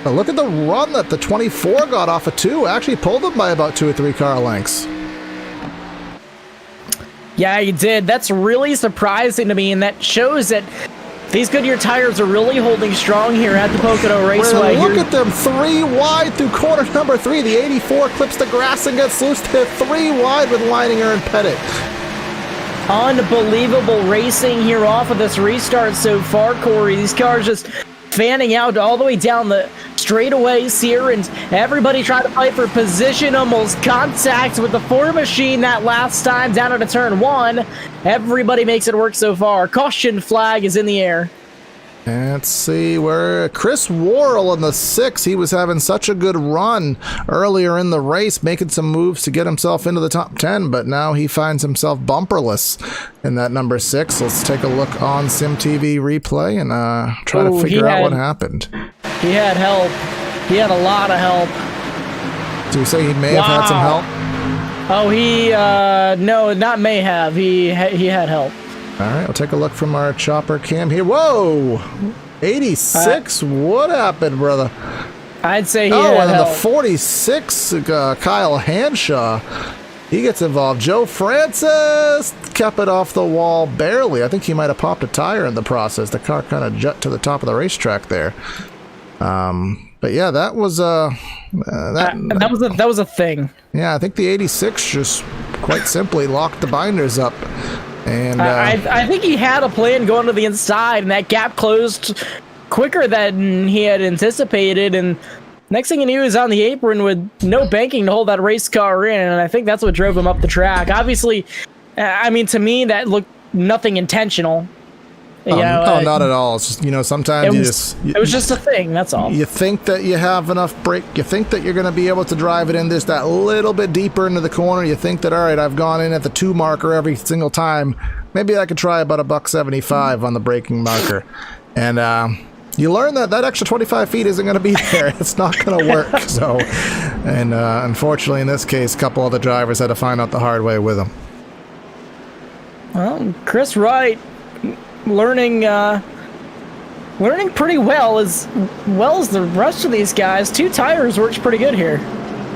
Look at the run that the 24 got off of 2. Actually pulled him by about 2 or 3 car lengths. Yeah, he did. That's really surprising to me, and that shows that these Goodyear tires are really holding strong here at the Pocono Raceway. Look at them, 3 wide through corner number 3. The 84 clips the grass and gets loose to 3 wide with Leininger and Pettit. Unbelievable racing here off of this restart so far, Corey. These cars just fanning out all the way down the straightaways here, and everybody trying to fight for position, almost contact with the Ford machine that last time down into turn 1. Everybody makes it work so far. Caution flag is in the air. And let's see where Chris Worrell in the 6. He was having such a good run earlier in the race, making some moves to get himself into the top 10, but now he finds himself bumperless in that number 6. Let's take a look on SimTV replay and try to figure out what happened. He had help. He had a lot of help. Do you say he may have had some help? Oh, no, not may have. He had help. All right, we'll take a look from our chopper cam here. Whoa! 86? What happened, brother? I'd say he had and help. the 46, Kyle Hanshaw, he gets involved. Joe Francis kept it off the wall barely. I think he might have popped a tire in the process. The car kind of jet to the top of the racetrack there. But yeah, that was that was a thing. Yeah, I think the 86 just quite simply locked the binders up. And I think he had a plan going to the inside, and that gap closed quicker than he had anticipated. And next thing he knew, he was on the apron with no banking to hold that race car in, and I think that's what drove him up the track. Obviously, I mean, to me, that looked nothing intentional. No, not at all. It's just, sometimes it was just a thing. That's all. You think that you have enough brake. You think that you're going to be able to drive it in that little bit deeper into the corner. You think that, all right, I've gone in at the 2 marker every single time. Maybe I could try about $1.75 on the braking marker. And you learn that extra 25 feet isn't going to be there. It's not going to work. So, and unfortunately, in this case, a couple other drivers had to find out the hard way with him. Well, Chris Wright learning learning pretty well as the rest of these guys. 2 tires works pretty good here.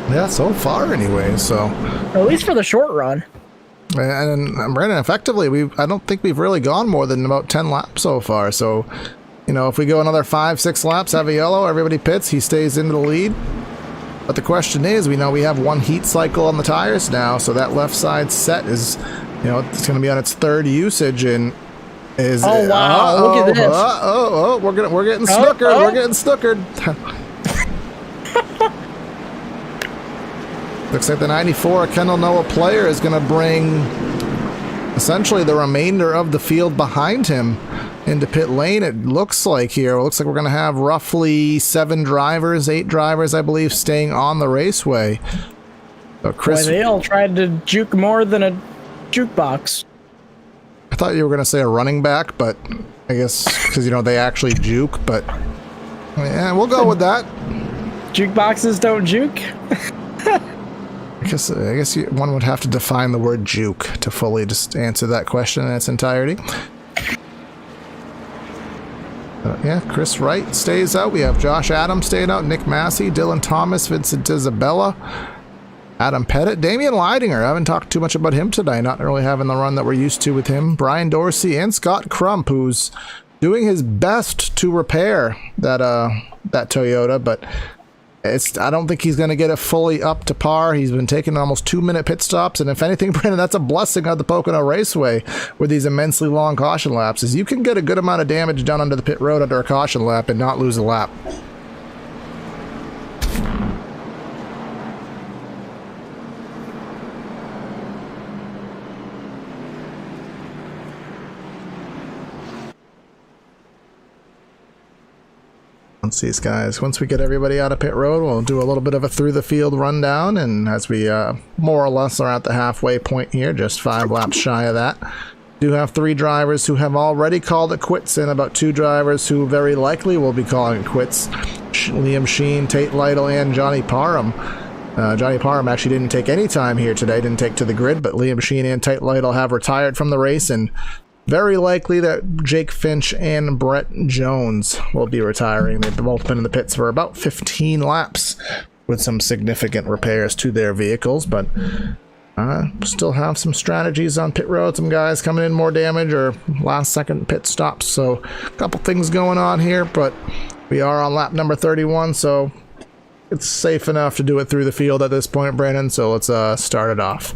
Yeah, so far anyway, so. At least for the short run. And Brandon, effectively, I don't think we've really gone more than about 10 laps so far. So, you know, if we go another 5-6 laps, have a yellow, everybody pits, he stays into the lead. But the question is, we know we have 1 heat cycle on the tires now, so that left side set is, you know, it's going to be on its 3rd usage, and is. Oh wow! Look at this. We're getting snookered. We're getting snookered. Looks like the 94 Kendall Noah player is going to bring essentially the remainder of the field behind him into pit lane. It looks like here. It looks like we're going to have roughly 8 drivers, I believe, staying on the raceway. So Chris, boy, they all tried to juke more than a jukebox. I thought you were going to say a running back, but I guess because, you know, they actually juke. But yeah, we'll go with that. Jukeboxes don't juke. I guess one would have to define the word juke to fully just answer that question in its entirety. Yeah, Chris Wright stays out. We have Josh Adams staying out, Nick Massey, Dylan Thomas, Vincent Isabella, Adam Pettit, Damian Leidinger. I haven't talked too much about him today, not really having the run that we're used to with him. Brian Dorsey and Scott Crump, who's doing his best to repair that Toyota, but I don't think he's going to get it fully up to par. He's been taking almost 2-minute pit stops, and if anything, Brandon, that's a blessing of the Pocono Raceway with these immensely long caution laps, is you can get a good amount of damage done under the pit road under a caution lap and not lose a lap. Once we get everybody out of pit road, we'll do a little bit of a through the field rundown, and as we more or less are at the halfway point here, just 5 laps shy of that, do have 3 drivers who have already called it quits, and about 2 drivers who very likely will be calling it quits. Liam Sheen, Tate Lytle, and Johnny Parham. Johnny Parham actually didn't take any time here today, didn't take to the grid, but Liam Sheen and Tate Lytle have retired from the race, and very likely that Jake Finch and Brett Jones will be retiring. They've both been in the pits for about 15 laps with some significant repairs to their vehicles, but still have some strategies on pit road. Some guys coming in more damage or last second pit stops. So a couple things going on here, but we are on lap number 31, so it's safe enough to do it through the field at this point, Brandon. So let's start it off.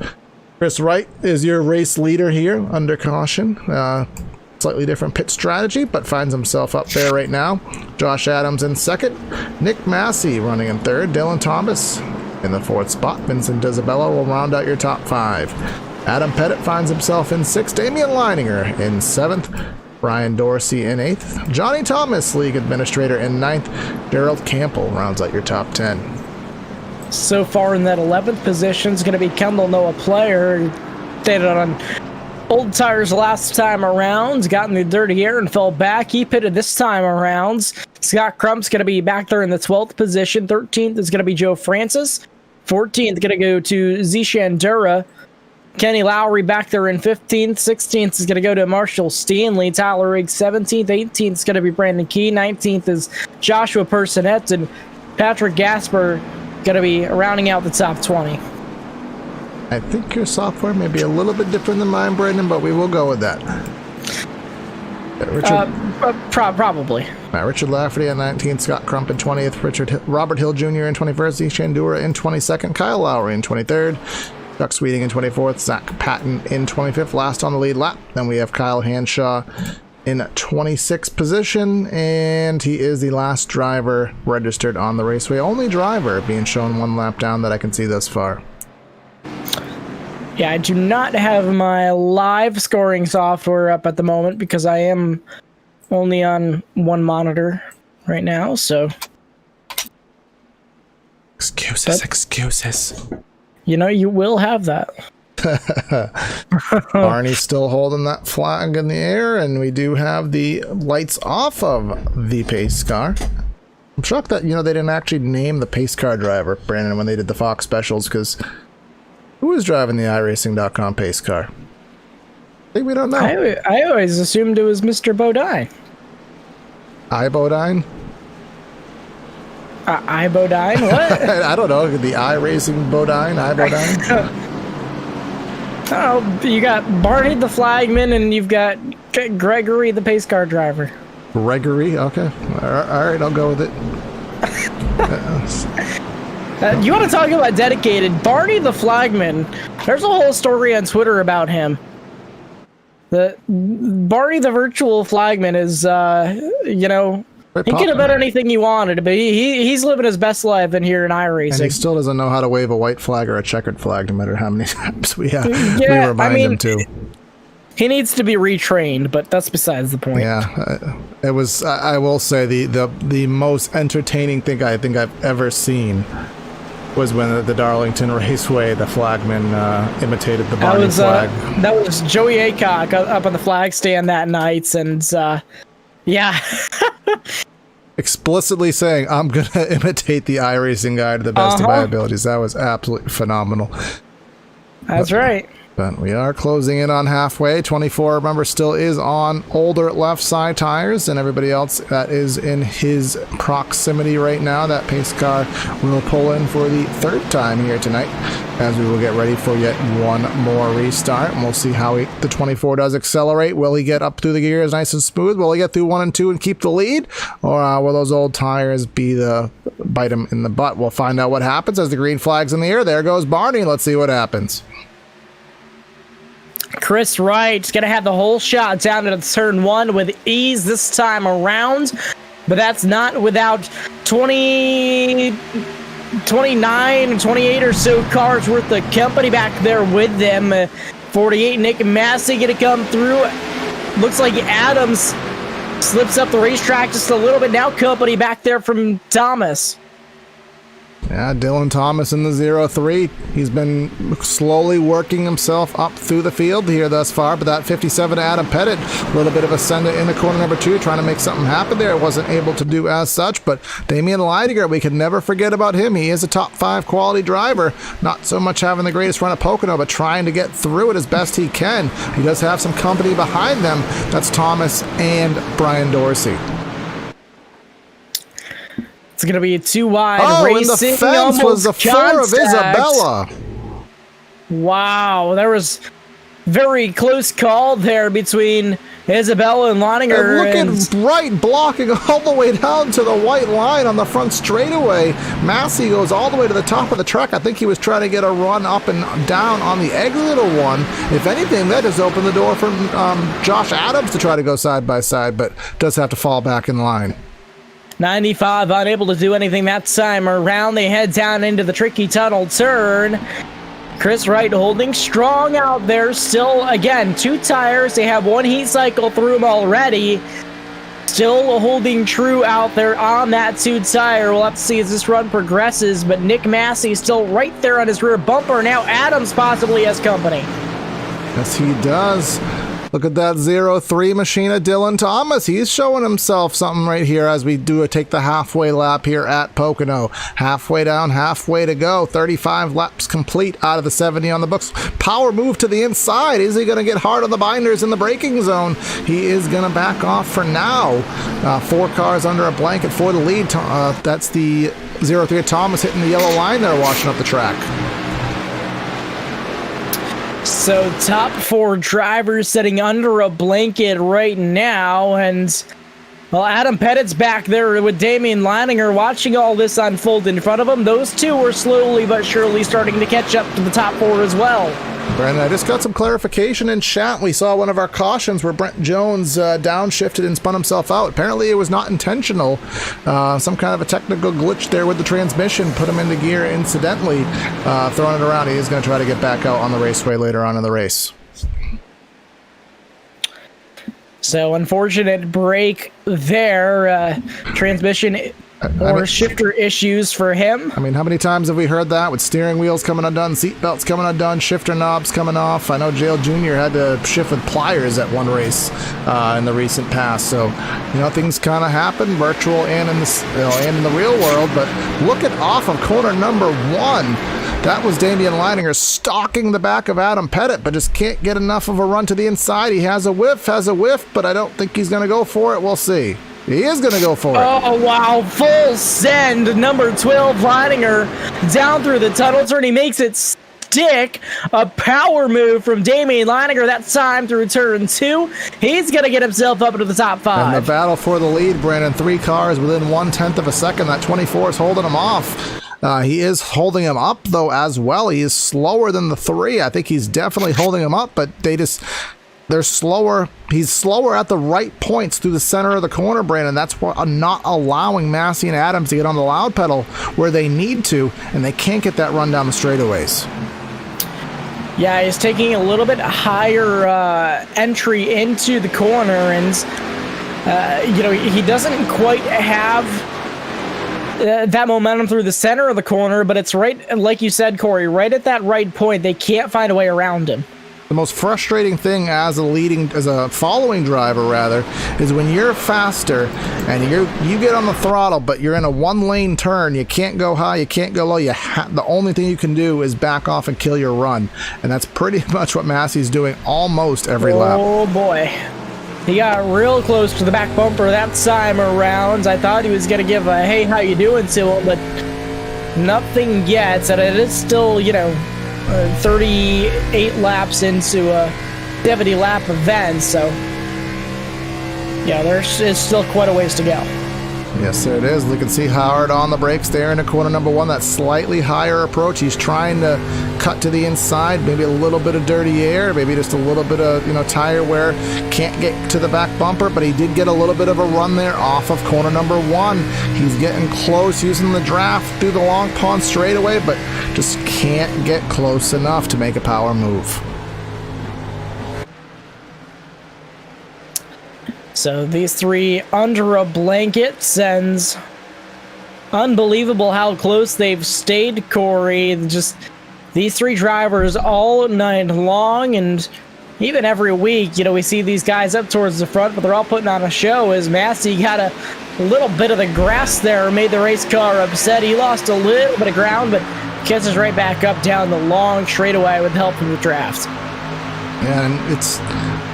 Chris Wright is your race leader here under caution. Slightly different pit strategy, but finds himself up there right now. Josh Adams in second. Nick Massey running in third. Dylan Thomas in the 4th spot. Vincent Isabella will round out your top 5. Adam Pettit finds himself in 6th. Damian Leininger in 7th. Brian Dorsey in 8th. Johnny Thomas, league administrator, in 9th. Gerald Campbell rounds out your top 10. So far in that 11th position is going to be Kendall Noah player. Stayed on old tires last time around, got in the dirty air and fell back. He pitted this time around. Scott Crump's going to be back there in the 12th position. 13th is going to be Joe Francis. 14th going to go to Zishan Dura. Kenny Lowry back there in 15th. 16th is going to go to Marshall Stanley. Tyler Riggs 17th. 18th is going to be Brandon Key. 19th is Joshua Personette. And Patrick Gasper going to be rounding out the top 20. I think your software may be a little bit different than mine, Brandon, but we will go with that. Probably. Richard Lafferty in 19th, Scott Crump in 20th, Robert Hill Jr. in 21st, Zishan Dura in 22nd, Kyle Lowry in 23rd, Chuck Sweeting in 24th, Zach Patton in 25th, last on the lead lap. Then we have Kyle Hanshaw in 26th position, and he is the last driver registered on the raceway. Only driver being shown 1 lap down that I can see thus far. Yeah, I do not have my live scoring software up at the moment because I am only on 1 monitor right now, so... Excuses. You know, you will have that. Barney's still holding that flag in the air, and we do have the lights off of the pace car. I'm shocked that, you know, they didn't actually name the pace car driver, Brandon, when they did the Fox specials, because who was driving the iRacing.com pace car? I think we don't know. I always assumed it was Mr. Bodine. Ibodine? Ibodine? What? I don't know. The iRacing Bodine? Ibodine? Oh, you got Barney the flagman, and you've got Gregory the pace car driver. Gregory? Okay. All right, I'll go with it. You want to talk about dedicated? Barney the flagman. There's a whole story on Twitter about him. The Barney the virtual flagman is, he could have been anything he wanted, but he's living his best life in here in iRacing. And he still doesn't know how to wave a white flag or a checkered flag, no matter how many times we Yeah, remind him to. He needs to be retrained, but that's besides the point. Yeah, it was. I will say the most entertaining thing I think I've ever seen was when at the Darlington Raceway the flagman imitated the Barney flag. That was Joey Aycock up on the flag stand that night, and yeah. Explicitly saying, I'm going to imitate the iRacing guy to the best of my abilities. That was absolutely phenomenal. That's right. But we are closing in on halfway. 24, remember, still is on older left side tires, and everybody else that is in his proximity right now, that pace car will pull in for the third time here tonight, as we will get ready for yet one more restart. And we'll see how the 24 does accelerate. Will he get up through the gears nice and smooth? Will he get through 1 and 2 and keep the lead? Or will those old tires bite him in the butt? We'll find out what happens as the green flag's in the air. There goes Barney. Let's see what happens. Chris Wright's going to have the whole shot down to turn 1 with ease this time around, but that's not without 29 and 28 or so cars worth of company back there with them. 48, Nick Massey going to come through. Looks like Adams slips up the racetrack just a little bit. Now company back there from Thomas. Yeah, Dylan Thomas in the 0-3. He's been slowly working himself up through the field here thus far, but that 57 Adam Pettit, a little bit of a send in the corner number 2, trying to make something happen there. Wasn't able to do as such, but Damian Leidinger, we can never forget about him. He is a top 5 quality driver, not so much having the greatest run at Pocono, but trying to get through it as best he can. He does have some company behind them. That's Thomas and Brian Dorsey. It's going to be a 2-wide racing. And the fence was the 4 of Isabella. Wow, there was very close call there between Isabella and Leininger. And look at Wright blocking all the way down to the white line on the front straightaway. Massey goes all the way to the top of the track. I think he was trying to get a run up and down on the exit of one. If anything, that just opened the door for Josh Adams to try to go side by side, but does have to fall back in line. 95 unable to do anything that time around. They head down into the tricky tunnel turn. Chris Wright holding strong out there. Still, again, 2 tires. They have 1 heat cycle through them already. Still holding true out there on that 2 tire. We'll have to see as this run progresses, but Nick Massey still right there on his rear bumper. Now Adams possibly has company. Yes, he does. Look at that 0-3 machine of Dylan Thomas. He's showing himself something right here as we take the halfway lap here at Pocono. Halfway down, halfway to go. 35 laps complete out of the 70 on the books. Power move to the inside. Is he going to get hard on the binders in the braking zone? He is going to back off for now. 4 cars under a blanket for the lead. That's the 0-3 Thomas hitting the yellow line there, washing up the track. So top 4 drivers sitting under a blanket right now, and well, Adam Pettit's back there with Damian Leininger watching all this unfold in front of him. Those 2 are slowly but surely starting to catch up to the top 4 as well. Brandon, I just got some clarification in chat. We saw one of our cautions where Brent Jones downshifted and spun himself out. Apparently it was not intentional. Some kind of a technical glitch there with the transmission, put him into gear incidentally, throwing it around. He is going to try to get back out on the raceway later on in the race. So unfortunate break there. Transmission or shifter issues for him. I mean, how many times have we heard that with steering wheels coming undone, seat belts coming undone, shifter knobs coming off? I know Jail Jr. had to shift with pliers at one race in the recent past. So, things kind of happen, virtual and in the real world. But look at off of corner number 1. That was Damian Leininger stalking the back of Adam Pettit, but just can't get enough of a run to the inside. He has a whiff, but I don't think he's going to go for it. We'll see. He is going to go for it. Oh, wow. Full send. Number 12, Leininger down through the tunnel turn. He makes it stick. A power move from Damian Leininger that time through turn 2. He's going to get himself up into the top 5. And the battle for the lead, Brandon. 3 cars within 1/10 of a second. That 24 is holding him off. He is holding him up, though, as well. He is slower than the 3. I think he's definitely holding him up, but they're slower. He's slower at the right points through the center of the corner, Brandon. That's what not allowing Massey and Adams to get on the loud pedal where they need to, and they can't get that run down the straightaways. Yeah, he's taking a little bit higher entry into the corner, and he doesn't quite have that momentum through the center of the corner, but it's right, like you said, Corey, right at that right point. They can't find a way around him. The most frustrating thing as a following driver, rather, is when you're faster and you get on the throttle, but you're in a 1-lane turn. You can't go high, you can't go low. The only thing you can do is back off and kill your run, and that's pretty much what Massey's doing almost every lap. Oh boy, he got real close to the back bumper that time around. I thought he was gonna give a "Hey, how you doing?" to him, but nothing yet. And it is still, 38 laps into a 70-lap event, so yeah, there's still quite a ways to go. Yes, there it is. You can see Howard on the brakes there into corner number 1. That slightly higher approach. He's trying to cut to the inside. Maybe a little bit of dirty air. Maybe just a little bit of tire wear. Can't get to the back bumper, but he did get a little bit of a run there off of corner number 1. He's getting close using the draft through the long pond straightaway, but just can't get close enough to make a power move. So these 3 under a blanket, and unbelievable how close they've stayed, Corey. Just these 3 drivers all night long, and even every week, we see these guys up towards the front, but they're all putting on a show. As Massey got a little bit of the grass there, made the race car upset. He lost a little bit of ground, but catches right back up down the long straightaway with help from the draft. Yeah, and it's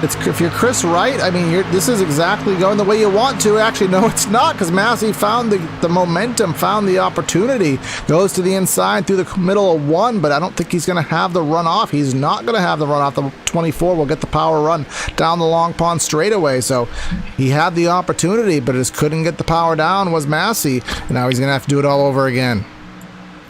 if you're Chris Wright, I mean, this is exactly going the way you want to. Actually, no, it's not, because Massey found the momentum, found the opportunity, goes to the inside through the middle of 1, but I don't think he's going to have the run off. He's not going to have the run off. The 24 will get the power run down the long pond straightaway. So he had the opportunity, but just couldn't get the power down was Massey. And now he's going to have to do it all over again.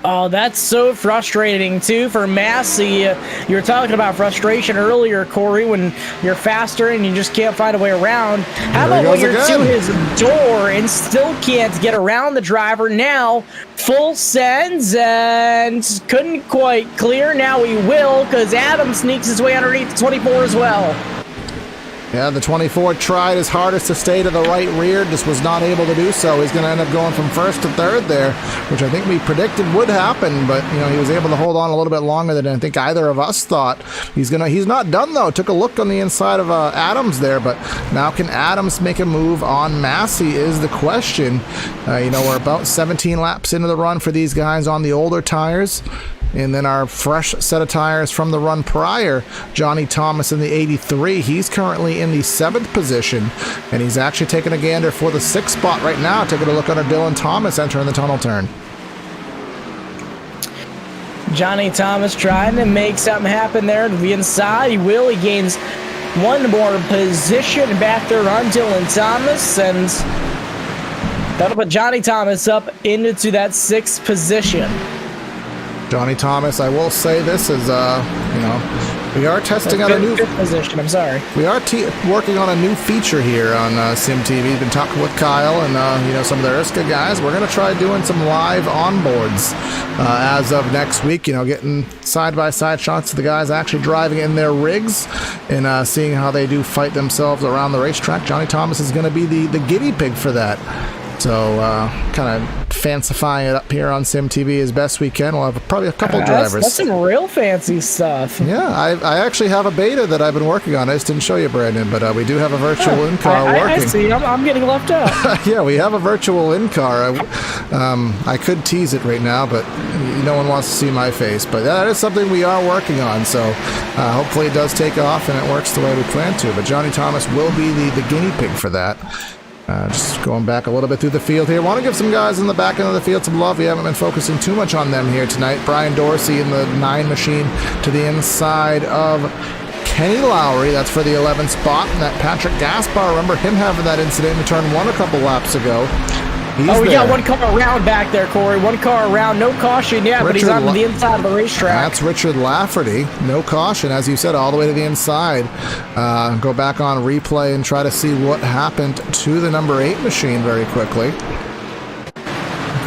Oh, that's so frustrating, too, for Massey. You were talking about frustration earlier, Corey, when you're faster and you just can't find a way around. How about when you're to his door and still can't get around the driver? Now, full sends and couldn't quite clear. Now he will, because Adam sneaks his way underneath the 24 as well. Yeah, the 24 tried his hardest to stay to the right rear, just was not able to do so. He's going to end up going from first to third there, which I think we predicted would happen, but he was able to hold on a little bit longer than I think either of us thought. He's not done, though. Took a look on the inside of Adams there, but now can Adams make a move on Massey is the question. We're about 17 laps into the run for these guys on the older tires. And then our fresh set of tires from the run prior, Johnny Thomas in the 83. He's currently in the 7th position, and he's actually taking a gander for the 6th spot right now, taking a look under Dylan Thomas entering the tunnel turn. Johnny Thomas trying to make something happen there to the inside. He gains 1 more position back there on Dylan Thomas, and that'll put Johnny Thomas up into that 6th position. Johnny Thomas, I will say this is, we are testing out a new position. I'm sorry. We are working on a new feature here on SimTV. Been talking with Kyle and some of the ERSCA guys. We're going to try doing some live onboards as of next week. Getting side-by-side shots of the guys actually driving in their rigs and seeing how they do fight themselves around the racetrack. Johnny Thomas is going to be the guinea pig for that. So, kind of fancifying it up here on SimTV as best we can. We'll have probably a couple drivers. That's some real fancy stuff. Yeah, I actually have a beta that I've been working on. I just didn't show you, Brandon, but we do have a virtual in-car working. I see. I'm getting left out. Yeah, we have a virtual in-car. I could tease it right now, but no one wants to see my face. But that is something we are working on, so hopefully it does take off and it works the way we plan to. But Johnny Thomas will be the guinea pig for that. Just going back a little bit through the field here. Want to give some guys in the back end of the field some love. We haven't been focusing too much on them here tonight. Brian Dorsey in the 9 machine to the inside of Kenny Lowry. That's for the 11th spot. And that Patrick Gaspar, remember him having that incident in turn 1 a couple laps ago. We got one car around back there, Corey. One car around. No caution yet, but he's on the inside of the racetrack. That's Richard Lafferty. No caution, as you said, all the way to the inside. Go back on replay and try to see what happened to the number 8 machine very quickly.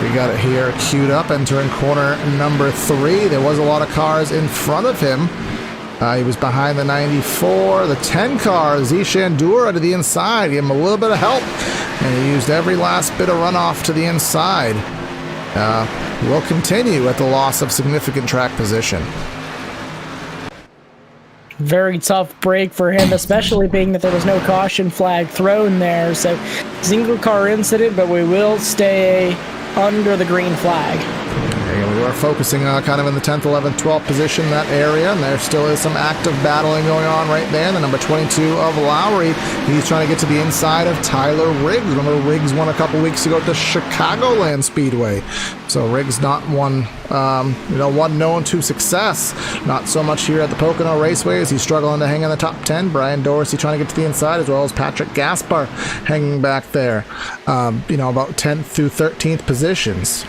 We got it here queued up, entering corner number 3. There was a lot of cars in front of him. He was behind the 94. The 10 car, Zishandura to the inside. Gave him a little bit of help, and he used every last bit of runoff to the inside. Will continue at the loss of significant track position. Very tough break for him, especially being that there was no caution flag thrown there. So, single car incident, but we will stay under the green flag. We are focusing kind of in the 10th, 11th, 12th position, that area, and there still is some active battling going on right there. The number 22 of Lowry, he's trying to get to the inside of Tyler Riggs. Remember, Riggs won a couple weeks ago at the Chicagoland Speedway. So Riggs not one known to success. Not so much here at the Pocono Raceway as he's struggling to hang in the top 10. Brian Dorsey trying to get to the inside, as well as Patrick Gaspar hanging back there, about 10th through 13th positions.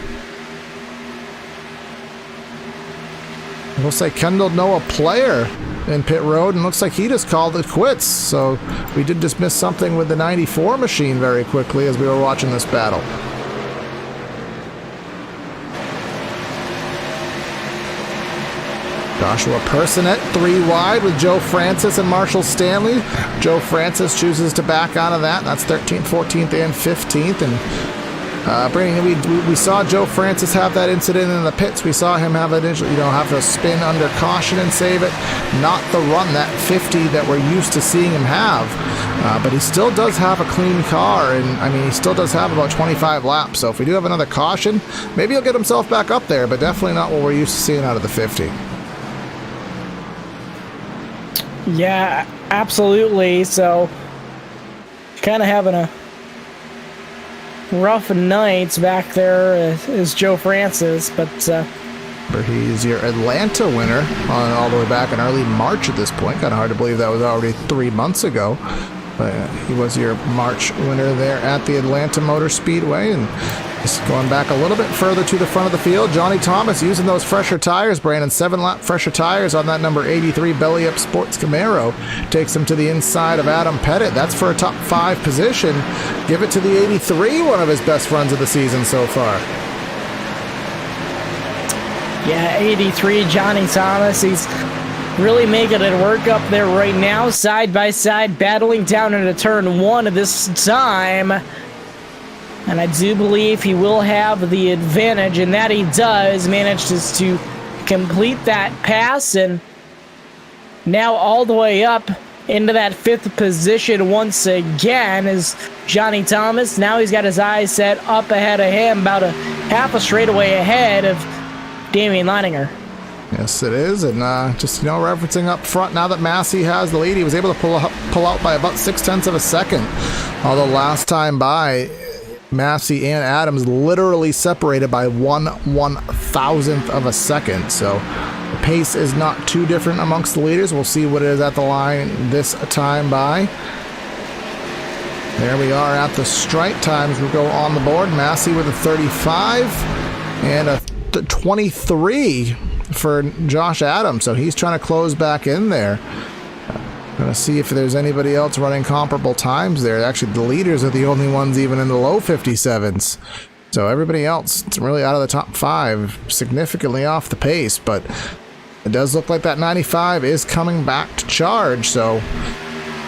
Looks like Kendall Noah Player in pit road, and looks like he just called it quits. So we did dismiss something with the 94 machine very quickly as we were watching this battle. Joshua Personet 3 wide with Joe Francis and Marshall Stanley. Joe Francis chooses to back out of that. That's 13th, 14th, and 15th. And we saw Joe Francis have that incident in the pits. We saw him have to spin under caution and save it. Not the run, that 50 that we're used to seeing him have. But he still does have a clean car, and he still does have about 25 laps. So if we do have another caution, maybe he'll get himself back up there, but definitely not what we're used to seeing out of the 50. Yeah, absolutely. So kind of having a rough nights back there is Joe Francis, but he's your Atlanta winner all the way back in early March at this point. Kind of hard to believe that was already 3 months ago, but he was your March winner there at the Atlanta Motor Speedway. And just going back a little bit further to the front of the field, Johnny Thomas using those fresher tires, Brandon, 7-lap fresher tires on that number 83 belly up sports Camaro, takes him to the inside of Adam Pettit. That's for a top 5 position. Give it to the 83, one of his best runs of the season so far. Yeah, 83, Johnny Thomas, he's really making it work up there right now, side by side, battling down into turn 1 of this time. And I do believe he will have the advantage, and that he does. Manages to complete that pass, and now all the way up into that 5th position once again is Johnny Thomas. Now he's got his eyes set up ahead of him, about a half a straightaway ahead of Damian Leininger. Yes, it is, and referencing up front, now that Massey has the lead, he was able to pull out by about 0.6 of a second. Although last time by, Massey and Adams literally separated by 1/1000th of a second. So the pace is not too different amongst the leaders. We'll see what it is at the line this time by. There we are at the stripe times. We'll go on the board. Massey with a 35 and a 23 for Josh Adams. So he's trying to close back in there. Going to see if there's anybody else running comparable times there. Actually, the leaders are the only ones even in the low 57s. So everybody else, it's really out of the top 5, significantly off the pace. But it does look like that 95 is coming back to charge. So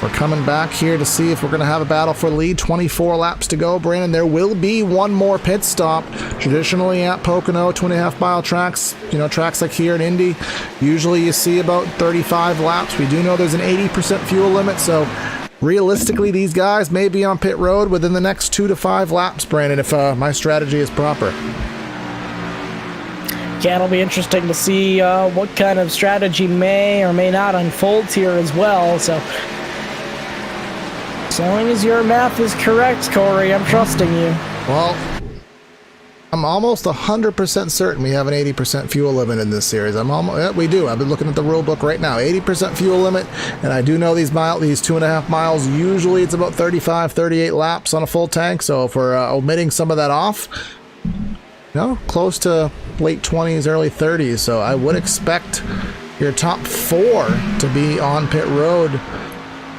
we're coming back here to see if we're going to have a battle for the lead. 24 laps to go, Brandon. There will be one more pit stop. Traditionally at Pocono, 2.5-mile tracks, tracks like here in Indy, usually you see about 35 laps. We do know there's an 80% fuel limit, so realistically, these guys may be on pit road within the next 2 to 5 laps, Brandon, if my strategy is proper. Yeah, it'll be interesting to see what kind of strategy may or may not unfold here as well. So As long as your math is correct, Corey, I'm trusting you. Well, I'm almost 100% certain we have an 80% fuel limit in this series. We do. I've been looking at the rule book right now. 80% fuel limit, and I do know these 2.5 miles, usually it's about 35, 38 laps on a full tank, so if we're omitting some of that off, close to late 20s, early 30s, so I would expect your top 4 to be on pit road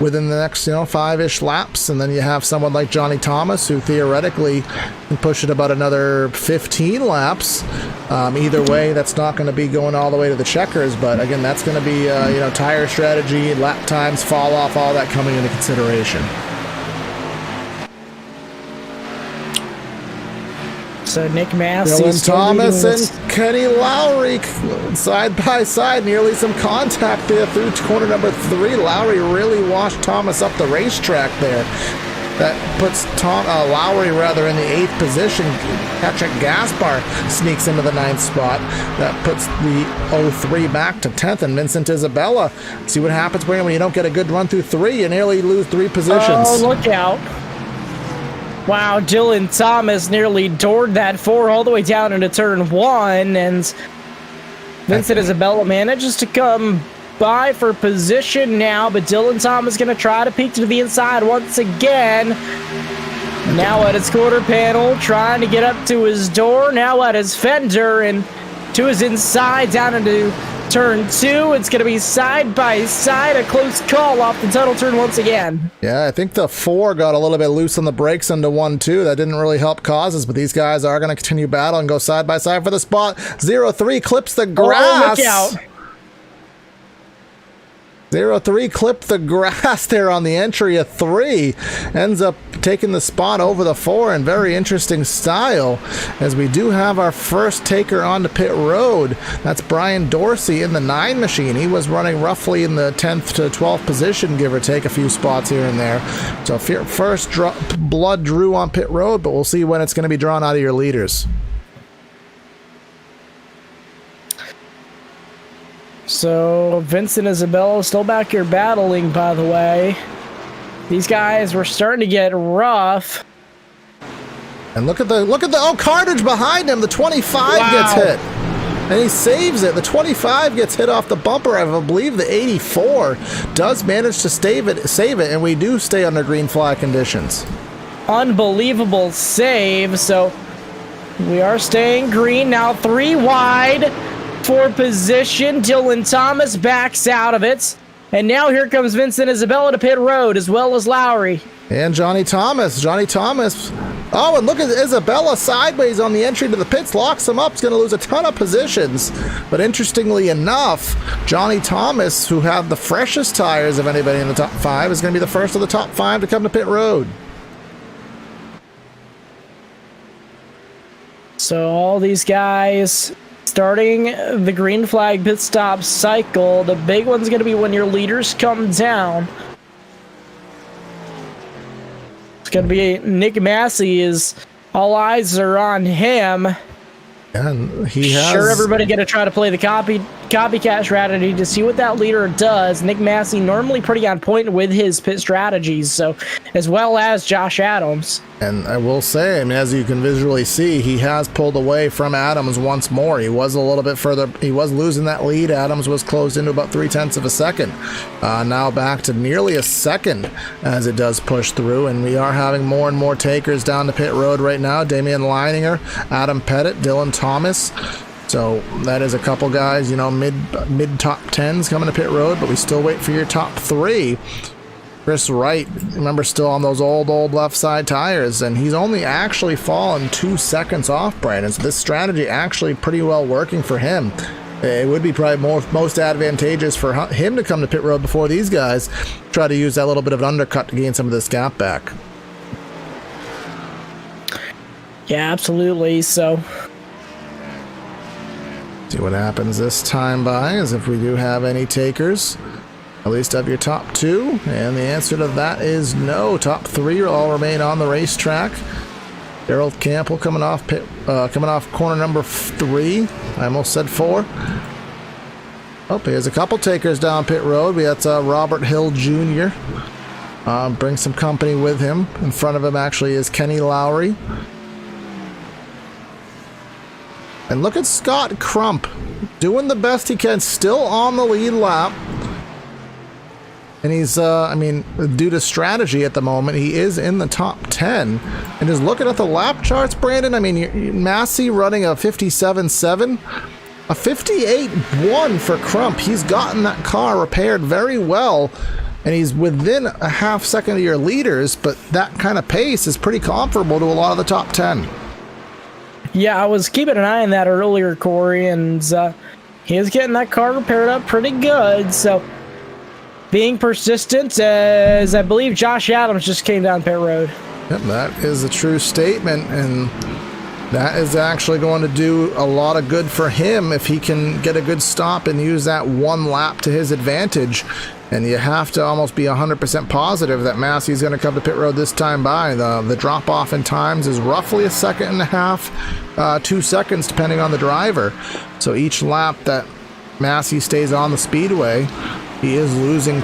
within the next 5-ish laps, and then you have someone like Johnny Thomas who theoretically can push it about another 15 laps. Either way, that's not going to be going all the way to the checkers, but again, that's going to be tire strategy, lap times, fall off, all that coming into consideration. So Nick Massey, Dylan Thomas and Kenny Lowry side by side, nearly some contact there through corner number 3. Lowry really washed Thomas up the racetrack there. That puts Lowry in the 8th position. Patrick Gaspar sneaks into the 9th spot. That puts the 03 back to 10th, and Vincent Isabella. See what happens, Brandon, when you don't get a good run through 3. You nearly lose 3 positions. Oh, look out. Wow, Dylan Thomas nearly doored that 4 all the way down into turn 1, and Vincent Isabella manages to come by for position now, but Dylan Thomas is going to try to peek to the inside once again. Now at his quarter panel, trying to get up to his door, now at his fender, and to his inside down into turn 2. It's going to be side by side, a close call off the tunnel turn once again. Yeah, I think the 4 got a little bit loose on the brakes into 1-2. That didn't really help causes, but these guys are going to continue battle and go side by side for the spot. 03 clips the grass. Oh, look out. 03 clipped the grass there on the entry of 3. Ends up taking the spot over the 4 in very interesting style, as we do have our first taker onto pit road. That's Brian Dorsey in the 9 machine. He was running roughly in the 10th to 12th position, give or take a few spots here and there. So first blood drew on pit road, but we'll see when it's going to be drawn out of your leaders. So Vincent Isabella still back here battling, by the way. These guys were starting to get rough. And look at the cartridge behind him. The 25 gets hit. And he saves it. The 25 gets hit off the bumper. I believe the 84 does manage to save it, and we do stay under green flag conditions. Unbelievable save. So we are staying green now, 3 wide. For position, Dylan Thomas backs out of it. And now here comes Vincent Isabella to pit road, as well as Lowry. And Johnny Thomas. Oh, and look at Isabella sideways on the entry to the pits. Locks him up. He's going to lose a ton of positions. But interestingly enough, Johnny Thomas, who had the freshest tires of anybody in the top 5, is going to be the first of the top 5 to come to pit road. So all these guys starting the green flag pit stop cycle. The big one's going to be when your leaders come down. It's going to be Nick Massey. All eyes are on him. And he has... Sure, everybody going to try to play the copycat strategy to see what that leader does. Nick Massey normally pretty on point with his pit strategies, so as well as Josh Adams. And I will say, I mean, as you can visually see, he has pulled away from Adams once more. He was a little bit further. He was losing that lead. Adams was closed into about 0.3 of a second. Now back to nearly a second as it does push through, and we are having more and more takers down the pit road right now. Damian Leininger, Adam Pettit, Dylan Thomas. So that is a couple guys, mid top 10s coming to pit road, but we still wait for your top 3. Chris Wright, remember, still on those old left side tires, and he's only actually fallen 2 seconds off Brandon. So this strategy actually pretty well working for him. It would be probably most advantageous for him to come to pit road before these guys try to use that little bit of an undercut to gain some of this gap back. Yeah, absolutely. So see what happens this time by, as if we do have any takers. At least of your top 2, and the answer to that is no. Top 3 will all remain on the racetrack. Gerald Campbell coming off corner number 3. I almost said 4. Oh, here's a couple takers down pit road. We got Robert Hill Jr. bring some company with him. In front of him actually is Kenny Lowry. And look at Scott Crump doing the best he can, still on the lead lap. And he's, I mean, due to strategy at the moment, he is in the top 10. And just looking at the lap charts, Brandon, I mean, Massey running a 57.7, a 58.1 for Crump. He's gotten that car repaired very well, and he's within a half second of your leaders, but that kind of pace is pretty comparable to a lot of the top 10. Yeah, I was keeping an eye on that earlier, Corey, and he is getting that car repaired up pretty good, so being persistent, as I believe Josh Adams just came down pit road. Yep, that is a true statement, and that is actually going to do a lot of good for him if he can get a good stop and use that one lap to his advantage. And you have to almost be 100% positive that Massey's going to come to pit road this time by. The drop-off in times is roughly 1.5 seconds, 2 seconds, depending on the driver. So each lap that Massey stays on the speedway, he is losing,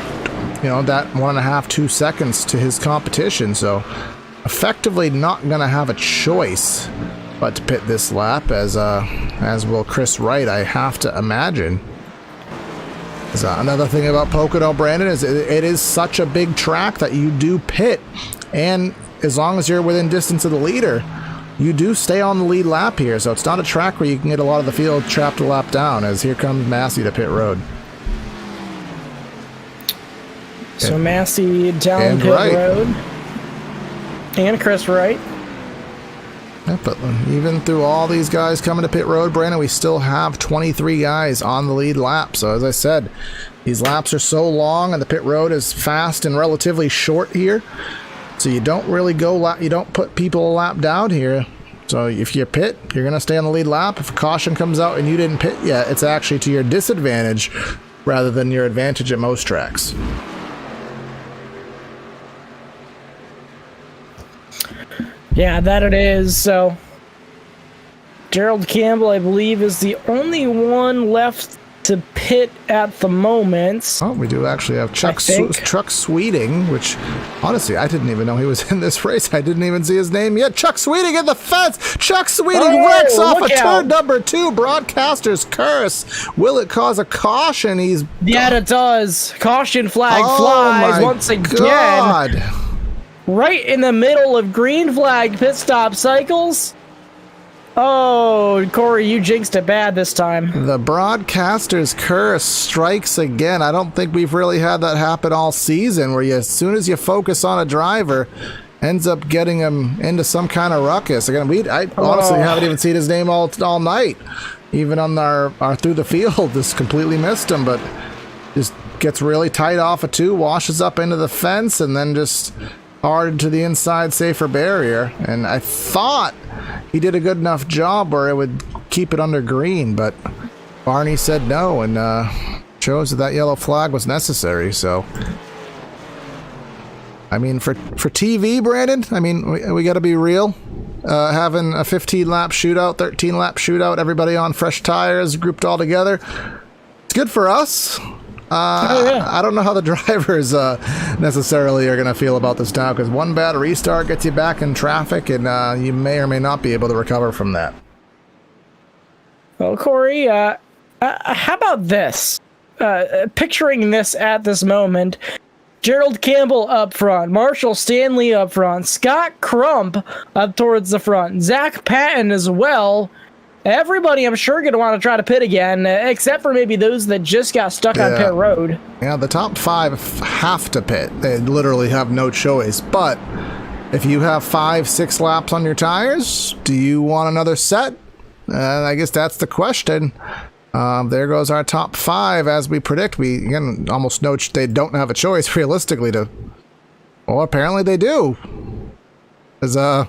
you know, that 1.5, 2 seconds to his competition. So effectively not going to have a choice but to pit this lap, as will Chris Wright, I have to imagine. Another thing about Pocono, Brandon, is it is such a big track that you do pit, and as long as you're within distance of the leader, you do stay on the lead lap here. So it's not a track where you can get a lot of the field trapped a lap down, as here comes Massey to pit road. So Massey down pit road. And Chris Wright. Yeah, but even through all these guys coming to pit road, Brandon, we still have 23 guys on the lead lap. So as I said, these laps are so long and the pit road is fast and relatively short here. So you don't really you don't put people a lap down here. So if you pit, you're going to stay on the lead lap. If a caution comes out and you didn't pit yet, it's actually to your disadvantage rather than your advantage at most tracks. Yeah, that it is. So Gerald Campbell, I believe, is the only one left to pit at the moment. Oh, we do actually have Chuck Sweeting, which honestly I didn't even know he was in this race. I didn't even see his name yet. Chuck Sweeting in the fence. Chuck Sweeting wrecks off of turn number 2. Broadcaster's curse. Will it cause a caution? Yeah, it does. Caution flag flies once again. God. Right in the middle of green flag pit stop cycles. Oh, Corey, you jinxed it bad this time. The broadcaster's curse strikes again. I don't think we've really had that happen all season, where as soon as you focus on a driver, ends up getting him into some kind of ruckus. Again, I honestly haven't even seen his name all night. Even on our through the field, just completely missed him, but just gets really tight off of 2, washes up into the fence, and then just hard to the inside safer barrier. And I thought he did a good enough job where it would keep it under green, but Barney said no and chose that yellow flag was necessary. So I mean, for TV, Brandon, I mean, we got to be real. Having a 15-lap shootout, 13-lap shootout, everybody on fresh tires grouped all together, it's good for us. I don't know how the drivers necessarily are going to feel about this now, because one bad restart gets you back in traffic, and you may or may not be able to recover from that. Well, Corey, how about this? Picturing this at this moment, Gerald Campbell up front, Marshall Stanley up front, Scott Crump up towards the front, Zach Patton as well. Everybody, I'm sure, going to want to try to pit again, except for maybe those that just got stuck on pit road. Yeah, the top 5 have to pit. They literally have no choice. But if you have 5-6 laps on your tires, do you want another set? I guess that's the question. There goes our top 5. As we predict, we again almost know they don't have a choice realistically to. Well, apparently they do. Because a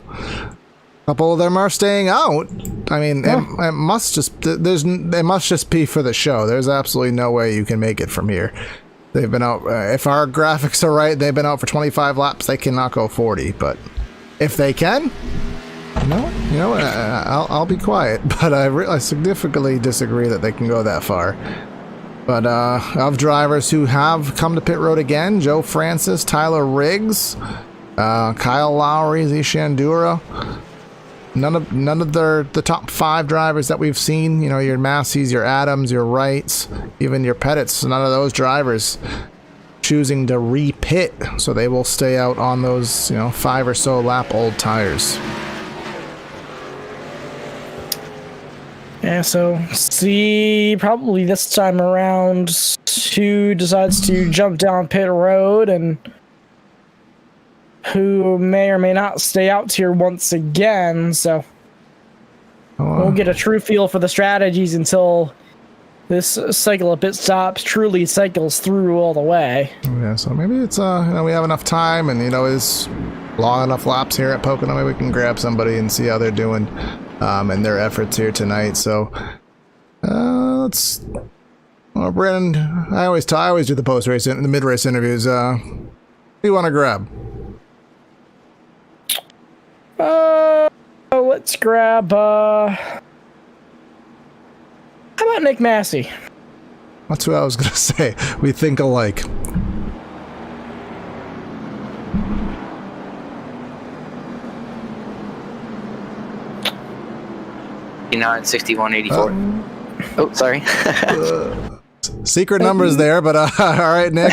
couple of them are staying out. I mean, it must just be for the show. There's absolutely no way you can make it from here. They've been out. If our graphics are right, they've been out for 25 laps. They cannot go 40. But if they can, I'll be quiet. But I significantly disagree that they can go that far. But of drivers who have come to pit road again, Joe Francis, Tyler Riggs, Kyle Lowry, Zishan Dura. None of the top 5 drivers that we've seen, you know, your Masseys, your Adams, your Wrights, even your Pettits, none of those drivers choosing to re-pit, so they will stay out on those, you know, 5 or so lap old tires. Yeah, so see probably this time around who decides to jump down pit road and who may or may not stay out here once again, so we'll get a true feel for the strategies until this cycle of pit stops truly cycles through all the way. Yeah, so maybe it's you know, we have enough time, and you know, is long enough laps here at Pocono, maybe we can grab somebody and see how they're doing and their efforts here tonight. So let's Brandon, I always do the post race and the mid race interviews. Who do you want to grab? Let's grab how about Nick Massey? That's what I was gonna say. We think alike. Oh, sorry. Secret numbers there, but all right, Nick,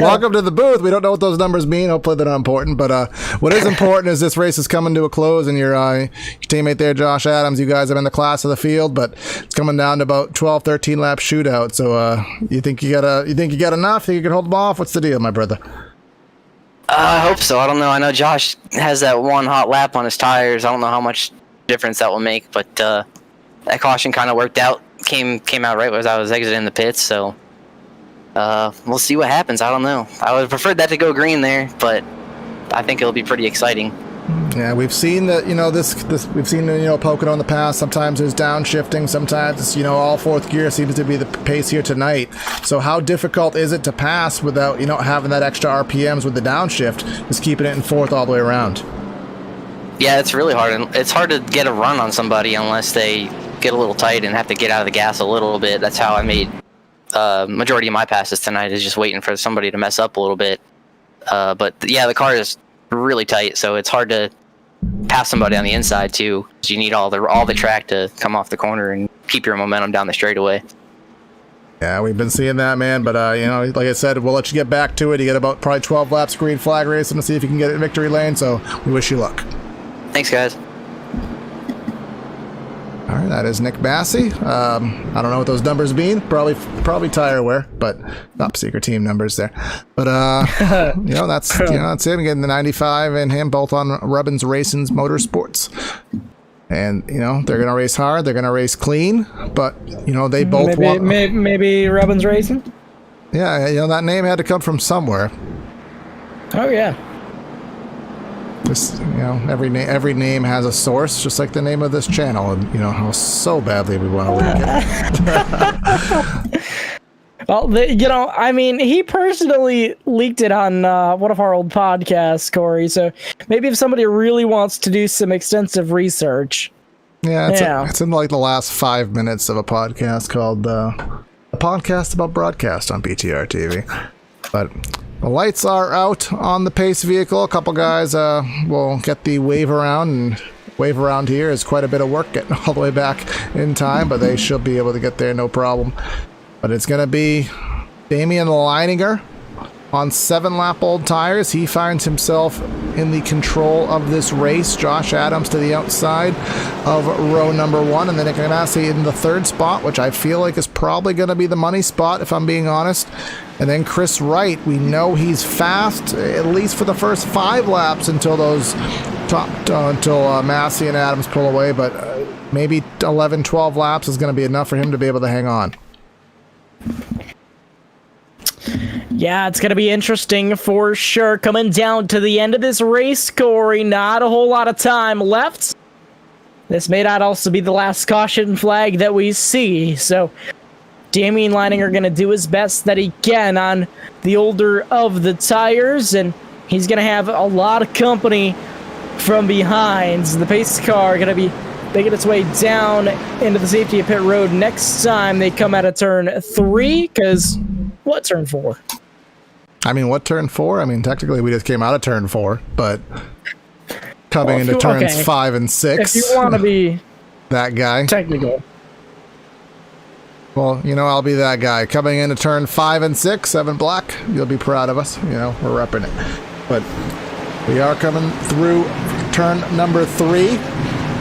welcome to the booth. We don't know what those numbers mean. Hopefully they're not important, but what is important is this race is coming to a close, and your teammate there, Josh Adams, you guys have been the class of the field, but it's coming down to about 12, 13 lap shootout. So you think you got enough? Think you can hold them off? What's the deal, my brother? I hope so. I don't know. I know Josh has that one hot lap on his tires. I don't know how much difference that will make, but that caution kind of worked out. Came out right as I was exiting the pits, so we'll see what happens. I don't know. I would have preferred that to go green there, but I think it'll be pretty exciting. Yeah, we've seen that, you know, we've seen, you know, Pocono in the past. Sometimes there's downshifting, sometimes it's, you know, all fourth gear seems to be the pace here tonight. So how difficult is it to pass without, you know, having that extra RPMs with the downshift, just keeping it in fourth all the way around? Yeah, it's really hard. It's hard to get a run on somebody unless they get a little tight and have to get out of the gas a little bit. That's how I made majority of my passes tonight, is just waiting for somebody to mess up a little bit. But yeah, the car is really tight, so it's hard to pass somebody on the inside too. You need all the track to come off the corner and keep your momentum down the straightaway. Yeah, we've been seeing that, man. But you know, like I said, we'll let you get back to it. You get about probably 12 laps green flag racing to see if you can get it in victory lane. So we wish you luck. Thanks, guys. All right, that is Nick Massey. I don't know what those numbers mean. Probably tire wear, but top secret team numbers there. But you know, that's that's him getting the 95 and him both on Rubbins Racing's Motorsports. And you know, they're gonna race hard. They're gonna race clean. But you know, they both want. Maybe Rubbins Racing. Yeah, you know, that name had to come from somewhere. Oh yeah. This, you know, every name has a source, just like the name of this channel, and you know how so badly we want to leak it. Well, you know, I mean, he personally leaked it on one of our old podcasts, Corey. So maybe if somebody really wants to do some extensive research, it's in like the last 5 minutes of a podcast called a podcast about broadcast on BTR TV, but. The lights are out on the pace vehicle. A couple guys will get the wave around, and wave around here is quite a bit of work getting all the way back in time, but they should be able to get there no problem. But it's going to be Damian Leininger on 7-lap-old tires. He finds himself in the control of this race. Josh Adams to the outside of row number 1, and then Nick Massey in the 3rd spot, which I feel like is probably going to be the money spot, if I'm being honest. And then Chris Wright, we know he's fast, at least for the first 5 laps until Massey and Adams pull away, but maybe 11, 12 laps is going to be enough for him to be able to hang on. Yeah, it's going to be interesting for sure. Coming down to the end of this race, Corey, not a whole lot of time left. This may not also be the last caution flag that we see, so Damian Leininger going to do his best that he can on the older of the tires, and he's going to have a lot of company from behind. The pace car going to be making its way down into the safety of pit road next time they come out of turn 3, because what turn 4? I mean, what turn 4? I mean, technically we just came out of turn 4, but coming into turns 5 and 6. If you want to be that guy. technical. Well, you know, I'll be that guy. Coming into turn 5 and 6, 7 black, you'll be proud of us. You know, we're repping it. But we are coming through turn number 3.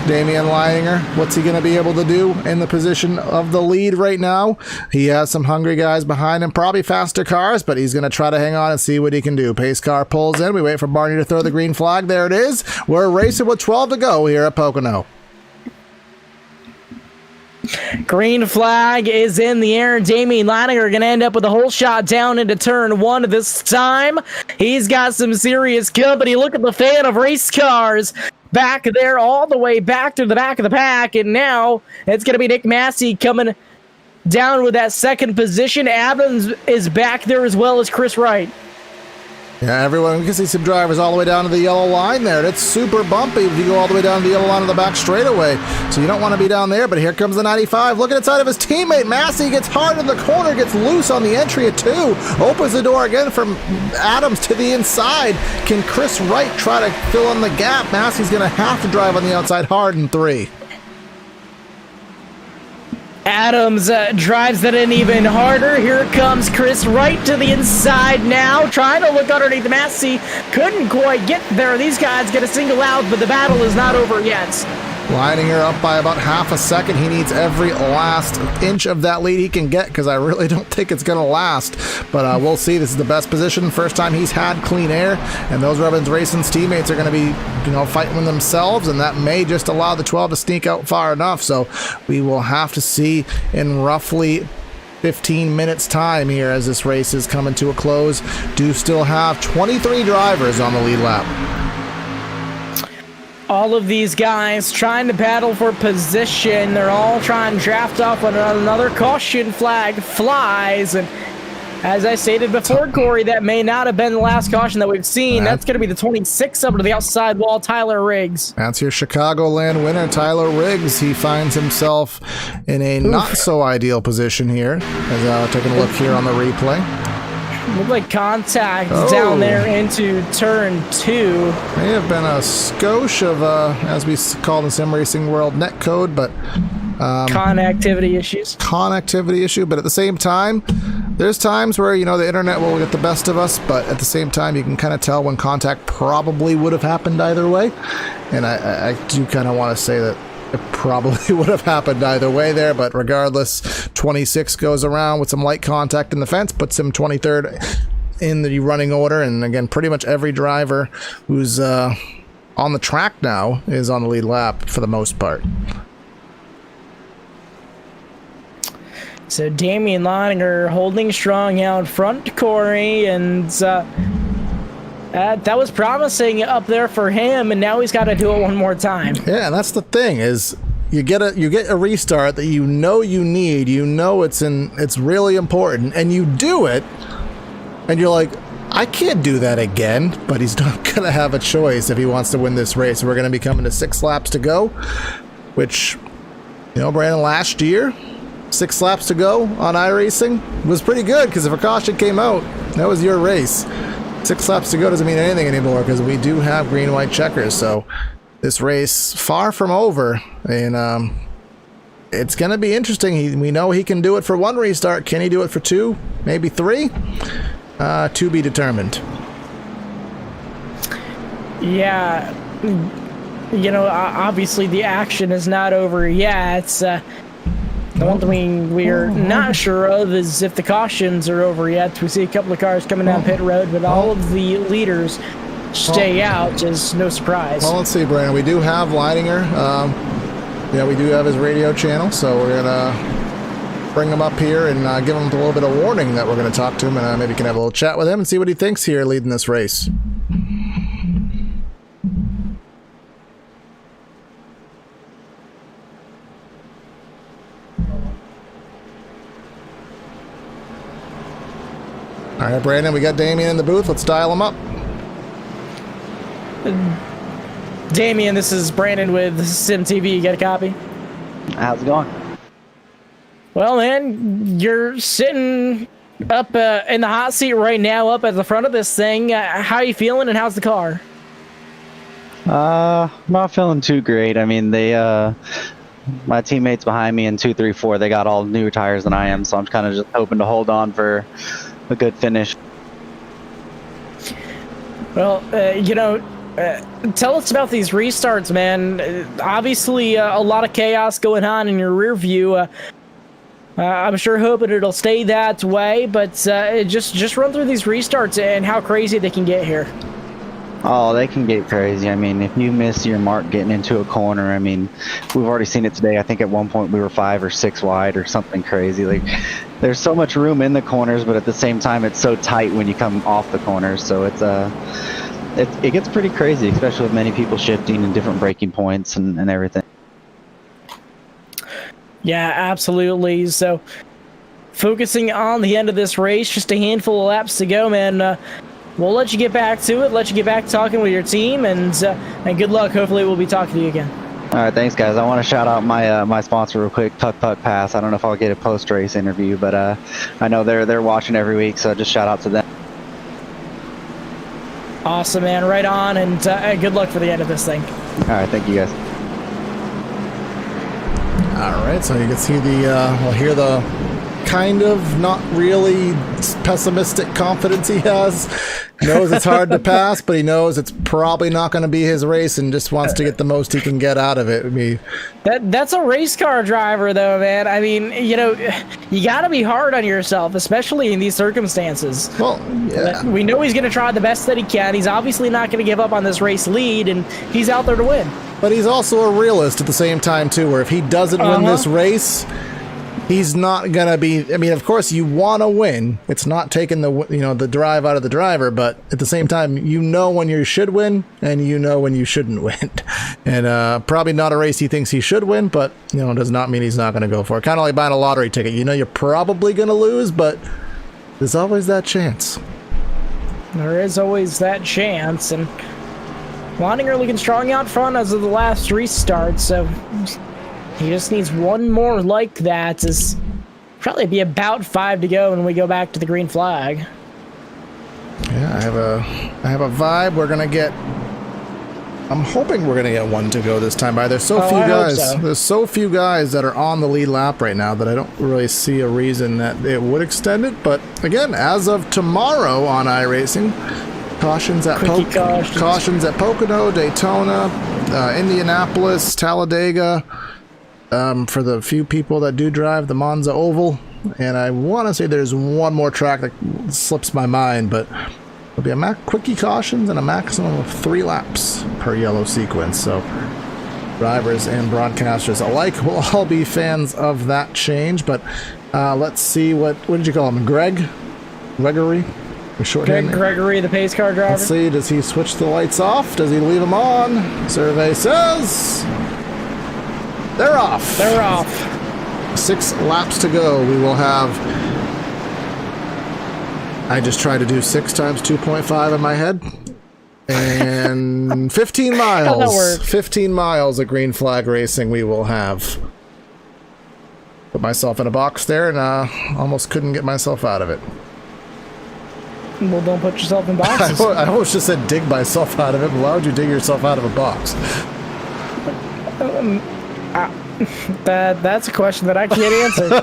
Damian Leininger, what's he going to be able to do in the position of the lead right now? He has some hungry guys behind him, probably faster cars, but he's going to try to hang on and see what he can do. Pace car pulls in. We wait for Barney to throw the green flag. There it is. We're racing with 12 to go here at Pocono. Green flag is in the air. Damian Leininger going to end up with a whole shot down into turn 1 this time. He's got some serious company. Look at the fan of race cars back there, all the way back to the back of the pack, and now it's going to be Nick Massey coming down with that second position. Adams is back there as well as Chris Wright. Yeah, everyone, we can see some drivers all the way down to the yellow line there. It's super bumpy if you go all the way down to the yellow line of the back straightaway. So you don't want to be down there, but here comes the 95. Looking inside of his teammate. Massey gets hard in the corner, gets loose on the entry at 2. Opens the door again from Adams to the inside. Can Chris Wright try to fill in the gap? Massey's going to have to drive on the outside hard in 3. Adams drives that in even harder. Here comes Chris Wright to the inside now, trying to look underneath Massey. Couldn't quite get there. These guys get a single out, but the battle is not over yet. Leininger up by about half a second. He needs every last inch of that lead he can get, because I really don't think it's going to last. But we'll see. This is the best position. First time he's had clean air, and those Robbins Racing's teammates are going to be, you know, fighting with themselves, and that may just allow the 12 to sneak out far enough. So we will have to see in roughly 15 minutes time here as this race is coming to a close. Do still have 23 drivers on the lead lap. All of these guys trying to battle for position. They're all trying to draft off when another caution flag flies. And as I stated before, Corey, that may not have been the last caution that we've seen. That's going to be the 26 up to the outside wall, Tyler Riggs. That's your Chicagoland winner, Tyler Riggs. He finds himself in a not-so-ideal position here. As taking a look here on the replay. Looked like contact down there into turn 2. May have been a skosh of, as we call in the sim racing world, net code, but connectivity issues. Connectivity issue, but at the same time, there's times where, you know, the internet will get the best of us, but at the same time, you can kind of tell when contact probably would have happened either way. And I do kind of want to say that it probably would have happened either way there, but regardless, 26 goes around with some light contact in the fence, puts him 23rd in the running order, and again, pretty much every driver who's on the track now is on the lead lap for the most part. So Damian Leininger holding strong out front, Corey, and that was promising up there for him, and now he's got to do it one more time. Yeah, and that's the thing is you get a restart that you know you need, you know it's really important, and you do it, and you're like, I can't do that again, but he's not going to have a choice if he wants to win this race. We're going to be coming to 6 laps to go, which, you know, Brandon, last year, 6 laps to go on iRacing was pretty good, because if a caution came out, that was your race. 6 laps to go doesn't mean anything anymore, because we do have green-white checkers, so this race far from over, and it's going to be interesting. We know he can do it for 1 restart. Can he do it for 2, maybe 3? To be determined. Yeah, you know, obviously the action is not over yet. The one thing we're not sure of is if the cautions are over yet. We see a couple of cars coming down pit road, but all of the leaders stay out, is no surprise. Well, let's see, Brandon. We do have Leininger. Yeah, we do have his radio channel, so we're going to bring him up here and give him a little bit of warning that we're going to talk to him, and maybe can have a little chat with him and see what he thinks here leading this race. All right, Brandon, we got Damien in the booth. Let's dial him up. Damien, this is Brandon with SimTV. You got a copy? How's it going? Well, man, you're sitting up in the hot seat right now, up at the front of this thing. How are you feeling, and how's the car? Not feeling too great. I mean, my teammates behind me in 2, 3, 4, they got all newer tires than I am, so I'm kind of just hoping to hold on for a good finish. Well, tell us about these restarts, man. Obviously, a lot of chaos going on in your rear view. I'm sure hoping it'll stay that way, but just run through these restarts and how crazy they can get here. Oh, they can get crazy. I mean, if you miss your mark getting into a corner, I mean, we've already seen it today. I think at one point we were 5 or 6 wide or something crazy. Like, there's so much room in the corners, but at the same time, it's so tight when you come off the corners. So it gets pretty crazy, especially with many people shifting and different braking points and everything. Yeah, absolutely. So, focusing on the end of this race, just a handful of laps to go, man. We'll let you get back to it, let you get back to talking with your team, and good luck. Hopefully we'll be talking to you again. All right, thanks, guys. I want to shout out my sponsor real quick, Puck Pass. I don't know if I'll get a post-race interview, but I know they're watching every week, so just shout out to them. Awesome, man. Right on, and good luck for the end of this thing. All right, thank you, guys. All right, so you can see we'll hear the kind of not really pessimistic confidence he has. Knows it's hard to pass, but he knows it's probably not going to be his race and just wants to get the most he can get out of it. I mean, that's a race car driver, though, man. I mean, you got to be hard on yourself, especially in these circumstances. Well, yeah. We know he's going to try the best that he can. He's obviously not going to give up on this race lead, and he's out there to win. But he's also a realist at the same time, too, where if he doesn't win this race, he's not going to be... I mean, of course, you want to win. It's not taking the drive out of the driver, but at the same time, you know when you should win, and you know when you shouldn't win. And probably not a race he thinks he should win, but, does not mean he's not going to go for it. Kind of like buying a lottery ticket. You know you're probably going to lose, but there's always that chance. There is always that chance, and Wandinger looking strong out front as of the last restart, so he just needs one more like that. Is probably be about 5 to go when we go back to the green flag. Yeah, I have a vibe we're gonna get. I'm hoping we're gonna get 1 to go this time. By there's so few guys. So. There's so few guys that are on the lead lap right now that I don't really see a reason that it would extend it. But again, as of tomorrow on iRacing, cautions at Pocono, Daytona, Indianapolis, Talladega. For the few people that do drive the Monza Oval, and I want to say there's one more track that slips my mind, but there'll be a quickie cautions and a maximum of 3 laps per yellow sequence. So drivers and broadcasters alike will all be fans of that change. But let's see what did you call him? Gregory? Gregory, the pace car driver. Let's see. Does he switch the lights off? Does he leave them on? Survey says they're off. They're off. 6 laps to go. We will have... I just tried to do 6 times 2.5 in my head. And 15 miles. How'd that work? 15 miles of green flag racing we will have. Put myself in a box there and almost couldn't get myself out of it. Well, don't put yourself in boxes. I almost just said dig myself out of it, but why would you dig yourself out of a box? That's a question that I can't answer.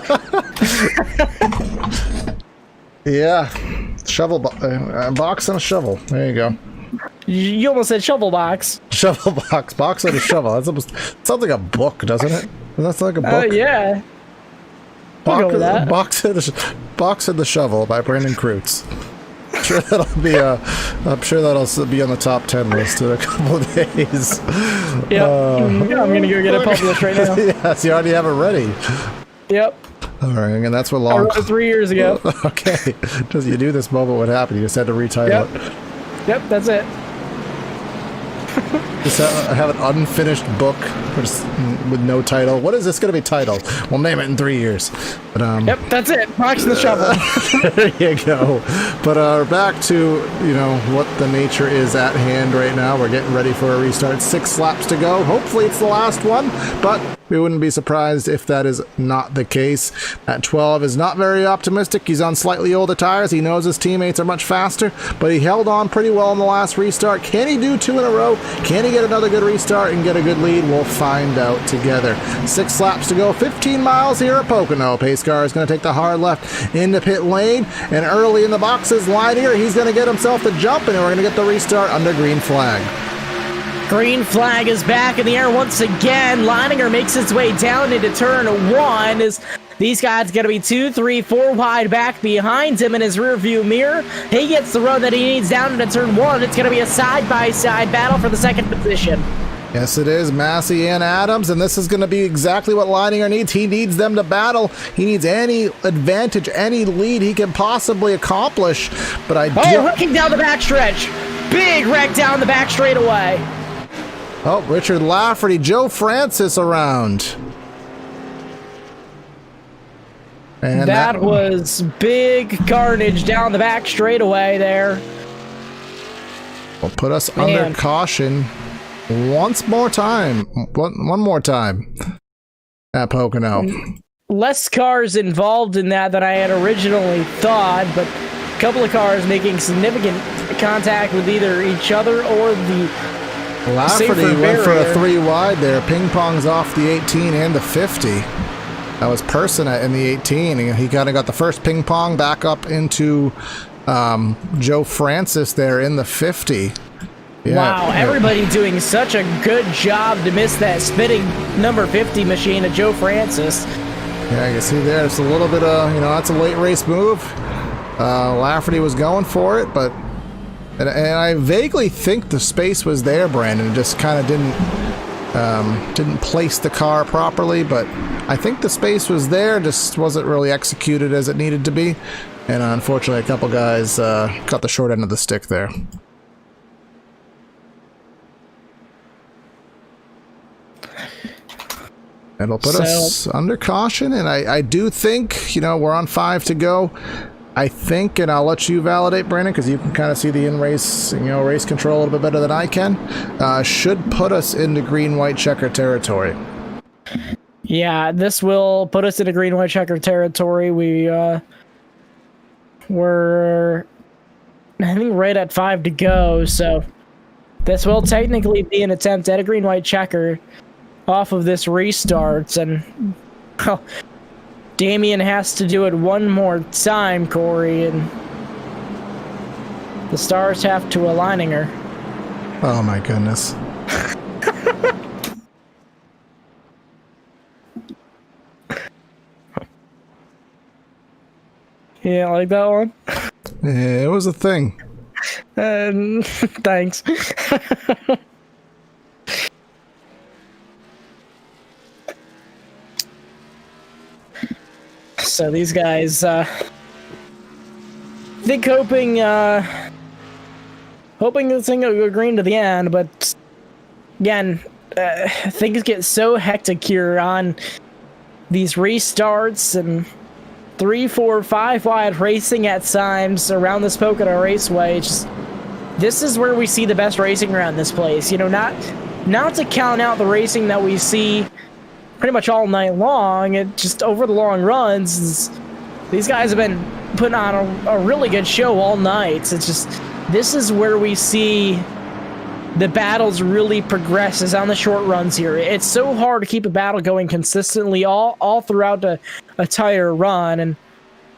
Yeah, shovel box and a shovel. There you go. You almost said shovel box. Shovel box and a shovel. That sounds like a book, doesn't it? That's like a book. Yeah. I'll go with that. Box and the Shovel by Brandon Kreutz. I'm sure that'll be on the top 10 list in a couple of days. Yep. I'm gonna go get it published right now. Yes, you already have it ready. Yep. All right, and that's what I wrote it 3 years ago. Okay. Does you do this moment what happened? You just had to retitle it. Yep, that's it. Just have an unfinished book with no title. What is this going to be titled? We'll name it in 3 years. But Yep, that's it. Box and the shovel. there you go. But back to what the nature is at hand right now. We're getting ready for a restart. 6 laps to go. Hopefully it's the last one, but we wouldn't be surprised if that is not the case. That 12 is not very optimistic. He's on slightly older tires. He knows his teammates are much faster, but he held on pretty well in the last restart. Can he do 2 in a row? Can he get another good restart and get a good lead? We'll find out together. 6 laps to go. 15 miles here at Pocono. Pace car is going to take the hard left into pit lane, and early in the boxes, Leininger, he's going to get himself the jump, and we're going to get the restart under green flag. Green flag is back in the air once again. Leininger makes his way down into turn 1 as these guys going to be 2, 3, 4 wide back behind him in his rearview mirror. He gets the run that he needs down into turn 1. It's going to be a side-by-side battle for the second position. Yes, it is. Massey and Adams, and this is going to be exactly what Leininger needs. He needs them to battle. He needs any advantage, any lead he can possibly accomplish. But hooking down the backstretch. Big wreck down the back straightaway. Oh, Richard Lafferty, Joe Francis around. And that was big carnage down the back straightaway there. Will put us under caution once more time. One more time at Pocono. Less cars involved in that than I had originally thought, but a couple of cars making significant contact with either each other or the Lafferty went for a 3 wide there. Ping pongs off the 18 and the 50. That was Personet in the 18. And he kind of got the first ping pong back up into Joe Francis there in the 50. Yeah. Wow, everybody doing such a good job to miss that spinning number 50 machine of Joe Francis. Yeah, you can see there, it's a little bit of, that's a late race move. Lafferty was going for it, but and I vaguely think the space was there, Brandon. It just kind of didn't place the car properly, but I think the space was there, just wasn't really executed as it needed to be. And unfortunately, a couple guys got the short end of the stick there. It'll put us under caution, and I do think, we're on 5 to go. I think, and I'll let you validate, Brandon, because you can kind of see the in-race, race control a little bit better than I can. Should put us into green-white checker territory. Yeah, this will put us into green-white checker territory. We're, I think, right at 5 to go, so this will technically be an attempt at a green-white checker off of this restart, and well, Damien has to do it one more time, Corey, and the stars have to aligning her. Oh my goodness. Yeah, like that one? Yeah, it was a thing. Thanks. So these guys, think hoping this thing will go green to the end, but again, things get so hectic here on these restarts and 3, 4, 5 wide racing at times around this Pocono Raceway. This is where we see the best racing around this place. Not to count out the racing that we see pretty much all night long. It just over the long runs, these guys have been putting on a really good show all night. It's just, this is where we see the battles really progress, is on the short runs here. It's so hard to keep a battle going consistently all throughout a entire run, and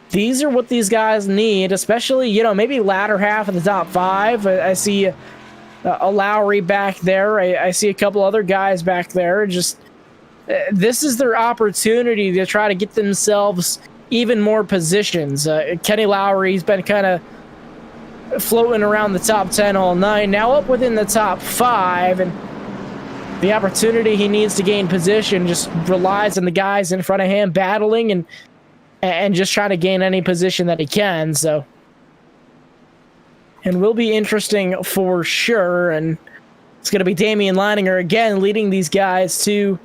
these are what these guys need, especially, maybe latter half of the top 5. I see a Lowry back there. I see a couple other guys back there. Just, this is their opportunity to try to get themselves even more positions. Kenny Lowry's been kind of floating around the top 10 all night, now up within the top 5, and the opportunity he needs to gain position just relies on the guys in front of him battling and just trying to gain any position that he can. So, and will be interesting for sure. And It's going to be Damian Leininger again leading these guys to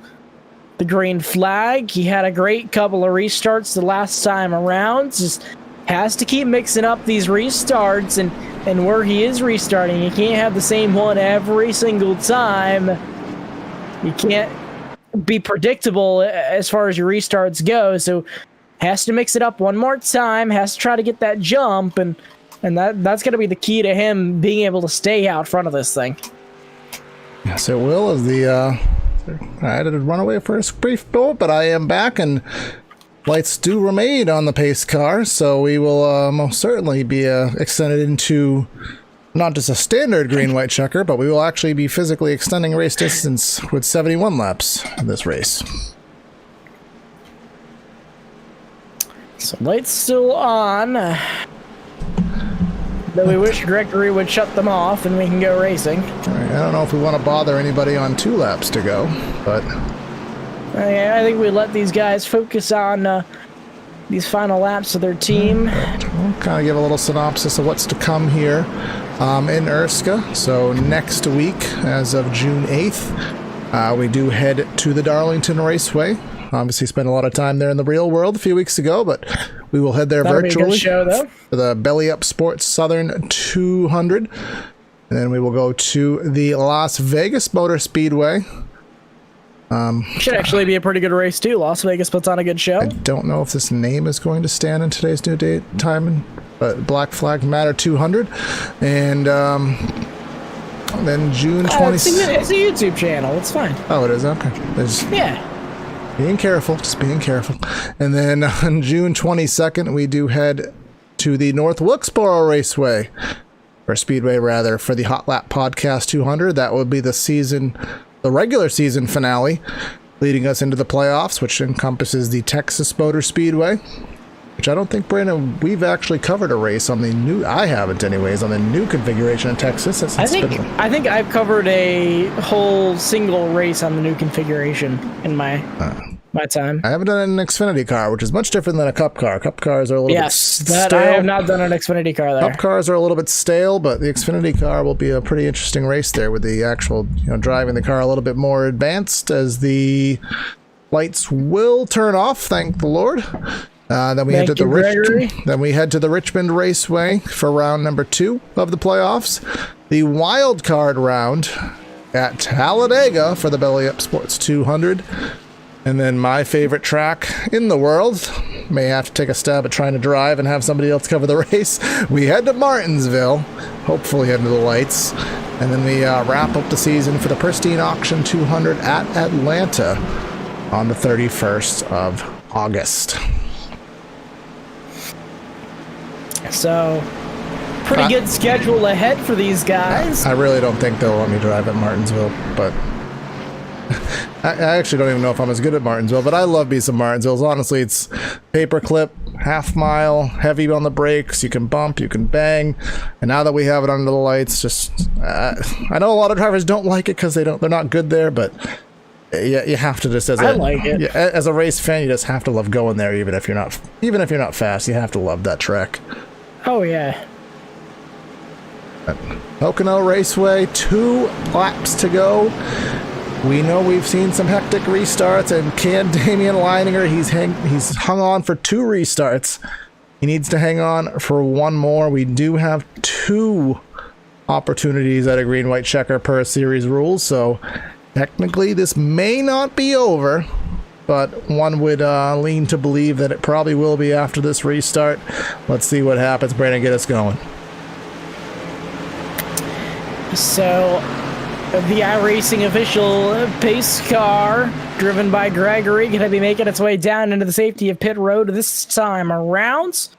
the green flag. He had a great couple of restarts the last time around. Just has to keep mixing up these restarts, and where he is restarting, you can't have the same one every single time. You can't be predictable as far as your restarts go, so has to mix it up one more time, has to try to get that jump, and that's going to be the key to him being able to stay out front of this thing. Yes, it will. As I had to run away for a brief moment, but I am back, and lights do remain on the pace car, so we will most certainly be extended into not just a standard green-white checker, but we will actually be physically extending race distance with 71 laps in this race. So lights still on. Though we wish Gregory would shut them off and we can go racing. All right, I don't know if we want to bother anybody on 2 laps to go, but I think we let these guys focus on these final laps of their team. We'll kind of give a little synopsis of what's to come here in ERSCA. So next week, as of June 8th, we do head to the Darlington Raceway. Obviously spent a lot of time there in the real world a few weeks ago, but we will head there virtually be a good show, though. For the Belly Up Sports Southern 200. And then we will go to the Las Vegas Motor Speedway. Should actually be a pretty good race, too. Las Vegas puts on a good show. I don't know if this name is going to stand in today's new date time, but Black Flag Matter 200. And then June 20th. It's a YouTube channel. It's fine. Oh, it is? Okay. Yeah. Being careful, just being careful. And then on June 22nd, we do head to the North Wilkesboro Raceway, or Speedway rather, for the Hot Lap Podcast 200. That would be the regular season finale, leading us into the playoffs, which encompasses the Texas Motor Speedway, which I don't think, Brandon, we've actually covered a race on the new, I haven't anyways, on the new configuration in Texas. I think I've covered a whole single race on the new configuration in my time. I haven't done an Xfinity car, which is much different than a Cup car. Cup cars are a little bit stale. I have not done an Xfinity car there. Cup cars are a little bit stale, but the Xfinity car will be a pretty interesting race there with the actual, driving the car a little bit more advanced as the lights will turn off, thank the Lord. Then we head to the Richmond Raceway for round number 2 of the playoffs. The wild card round at Talladega for the Belly Up Sports 200. And then my favorite track in the world, may have to take a stab at trying to drive and have somebody else cover the race. We head to Martinsville, hopefully under the lights. And then we wrap up the season for the Pristine Auction 200 at Atlanta on the 31st of August. So, pretty good schedule ahead for these guys. I really don't think they'll let me drive at Martinsville, but I actually don't even know if I'm as good at Martinsville, but I love me some Martinsvilles. Honestly, it's paperclip, half mile, heavy on the brakes, you can bump, you can bang, and now that we have it under the lights, just I know a lot of drivers don't like it because they're not good there, but you have to just I like it. As a race fan, you just have to love going there, even if you're not fast. You have to love that track. Oh yeah. Pocono Raceway, 2 laps to go. We know we've seen some hectic restarts, and can Damian Leininger, he's hung on for 2 restarts. He needs to hang on for 1 more. We do have 2 opportunities at a green-white checker per series rules, so technically this may not be over, but one would lean to believe that it probably will be after this restart. Let's see what happens. Brandon, get us going. So, the iRacing official pace car, driven by Gregory, going to be making its way down into the safety of pit road this time around.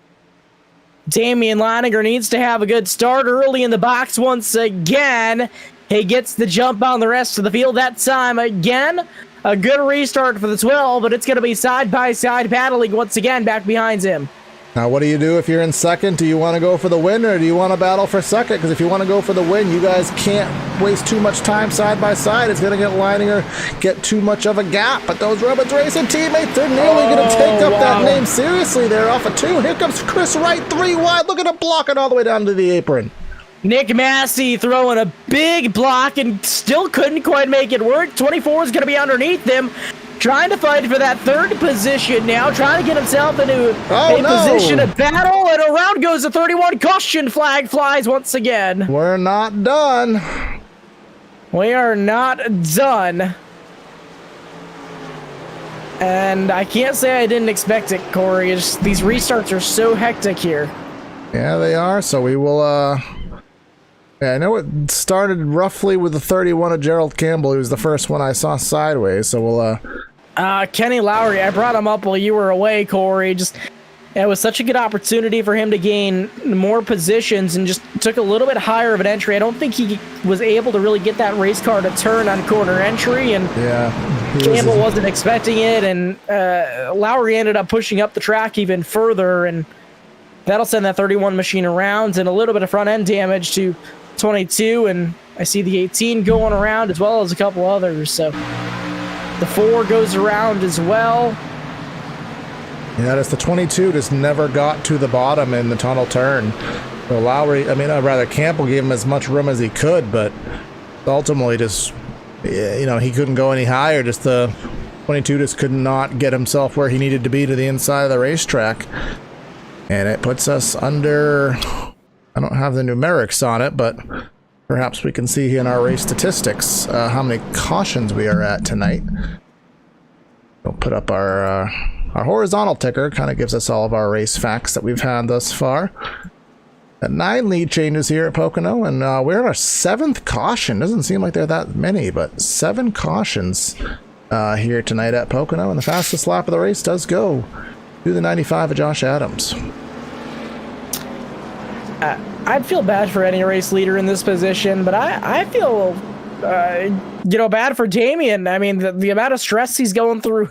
Damian Leininger needs to have a good start early in the box once again. He gets the jump on the rest of the field that time again. A good restart for the 12, but it's going to be side-by-side battling once again back behind him. Now, what do you do if you're in second? Do you want to go for the win, or do you want to battle for second? Because if you want to go for the win, you guys can't waste too much time side by side. It's going to get Leininger get too much of a gap. But those Robots Racing teammates, they're nearly going to take up that name seriously. They're off of 2. Here comes Chris Wright, 3 wide. Look at him blocking all the way down to the apron. Nick Massey throwing a big block and still couldn't quite make it work. 24 is going to be underneath them, trying to fight for that third position now, trying to get himself into position of battle, and around goes the 31. Caution flag flies once again. We're not done. We are not done. And I can't say I didn't expect it, Corey. These restarts are so hectic here. Yeah, they are. So we will, yeah, I know it started roughly with the 31 of Gerald Campbell. He was the first one I saw sideways. So we'll, Kenny Lowry, I brought him up while you were away, Corey. It was such a good opportunity for him to gain more positions and just took a little bit higher of an entry. I don't think he was able to really get that race car to turn on corner entry, and Campbell wasn't expecting it, and Lowry ended up pushing up the track even further, and that'll send that 31 machine around, and a little bit of front end damage to 22, and I see the 18 going around as well as a couple others, so the 4 goes around as well. Yeah, that's the 22 just never got to the bottom in the tunnel turn. So Lowry, I mean, rather Campbell gave him as much room as he could, but ultimately just, you know, he couldn't go any higher. Just the 22 just could not get himself where he needed to be to the inside of the racetrack. And it puts us under, I don't have the numerics on it, but perhaps we can see in our race statistics how many cautions we are at tonight. We'll put up our horizontal ticker, kind of gives us all of our race facts that we've had thus far. 9 lead changes here at Pocono, and we're in our 7th caution. Doesn't seem like there are that many, but 7 cautions here tonight at Pocono, and the fastest lap of the race does go to the 95 of Josh Adams. I'd feel bad for any race leader in this position, but I feel, bad for Damien. I mean, the amount of stress he's going through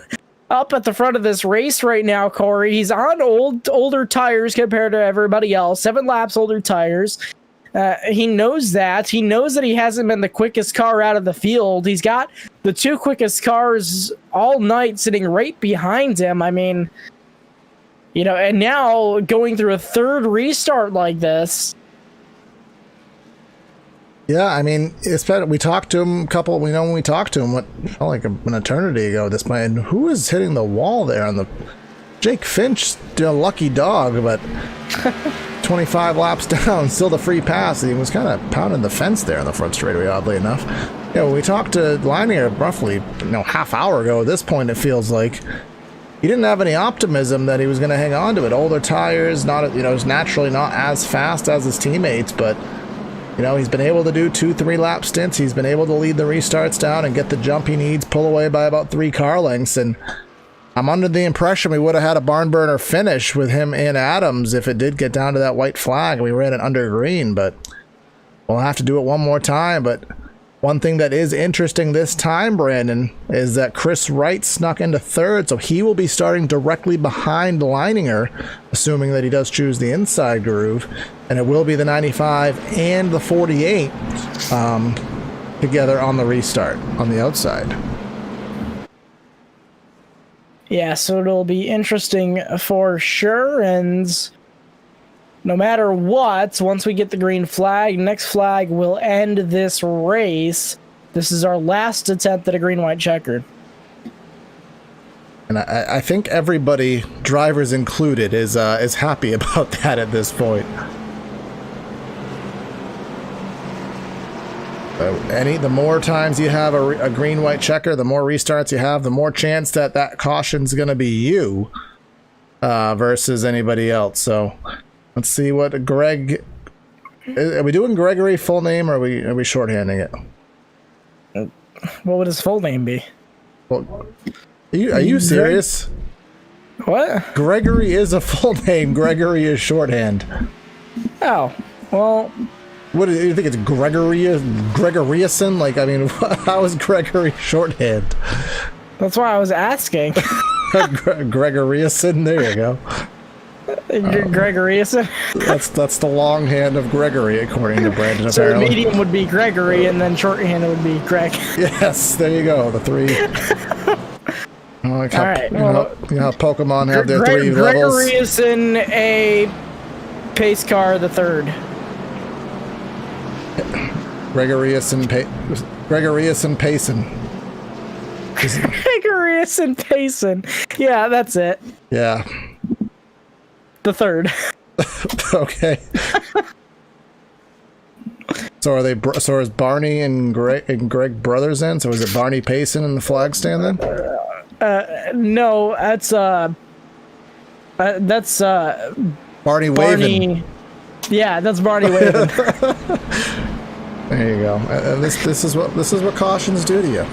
up at the front of this race right now, Corey. He's on older tires compared to everybody else. 7 laps older tires. He knows that. He knows that he hasn't been the quickest car out of the field. He's got the 2 quickest cars all night sitting right behind him. I mean, you know, and now going through a 3rd restart like this. Yeah, I mean, we talked to him when we talked to him, what felt like an eternity ago, this man, who is hitting the wall there on the, Jake Finch, lucky dog, but 25 laps down, still the free pass. He was kind of pounding the fence there on the front straightaway, oddly enough. Yeah, when we talked to Lanier roughly, half hour ago, at this point, it feels like he didn't have any optimism that he was going to hang on to it. Older tires, not, is naturally not as fast as his teammates, but he's been able to do 2-3 lap stints. He's been able to lead the restarts down and get the jump he needs, pull away by about 3 car lengths. And I'm under the impression we would have had a barn burner finish with him and Adams if it did get down to that white flag and we ran it under green. But we'll have to do it one more time. But one thing that is interesting this time, Brandon, is that Chris Wright snuck into 3rd, so he will be starting directly behind Leininger, assuming that he does choose the inside groove, and it will be the 95 and the 48 together on the restart on the outside. Yeah, so it'll be interesting for sure, and no matter what, once we get the green flag, next flag will end this race. This is our last attempt at a green-white checkered. And I think everybody, drivers included, is happy about that at this point. The more times you have a green-white checker, the more restarts you have, the more chance that caution's going to be you versus anybody else. So let's see what Greg... Are we doing Gregory full name, or are we shorthanding it? What would his full name be? Well, are you serious? What? Gregory is a full name. Gregory is shorthand. Oh, well... What do you think? It's Gregoriuson? Like, I mean, how is Gregory shorthand? That's why I was asking. Gregoriuson. There you go. Gregoriuson. That's the longhand of Gregory, according to Brandon. So apparently, medium would be Gregory, and then shorthand would be Greg. Yes, there you go. The 3. All right. Well, Pokemon have their 3 levels. Gregoriuson, a pace car, the 3rd. Gregorius and Payson. Gregorius and Payson. Yeah, that's it. Yeah. The third. Okay. So are they? So is Barney and Greg brothers then? So is it Barney Payson in the flag stand then? No, that's Barney Wavin. Yeah, that's Barney Wavin. There you go. And this is what cautions do to you.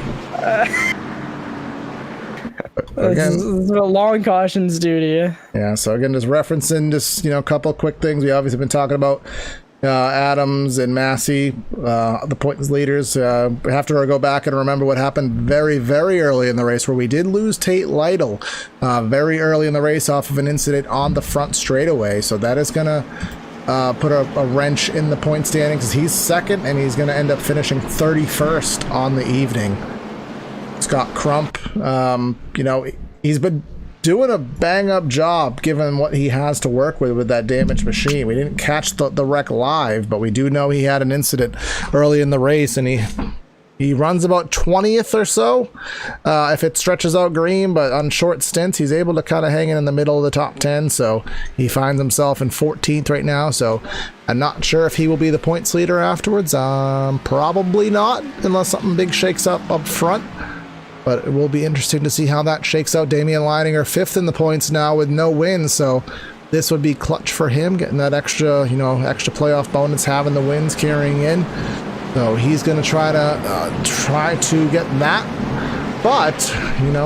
Again, this is what long cautions do to you. Yeah. So again, just referencing just a couple of quick things. We obviously been talking about Adams and Massey, the points leaders. We have to go back and remember what happened very, very early in the race, where we did lose Tate Lytle very early in the race off of an incident on the front straightaway. So that is going to put a wrench in the point standings, because he's second and he's going to end up finishing 31st on the evening. Scott Crump, he's been doing a bang-up job given what he has to work with that damaged machine. We didn't catch the wreck live, but we do know he had an incident early in the race, and he runs about 20th or so if it stretches out green, but on short stints he's able to kind of hang in the middle of the top 10, so he finds himself in 14th right now. So I'm not sure if he will be the points leader afterwards. Probably not, unless something big shakes up front. But it will be interesting to see how that shakes out. Damian Leininger 5th in the points now with no wins, so this would be clutch for him, getting that extra playoff bonus, having the wins carrying in. So he's going to try to get that, but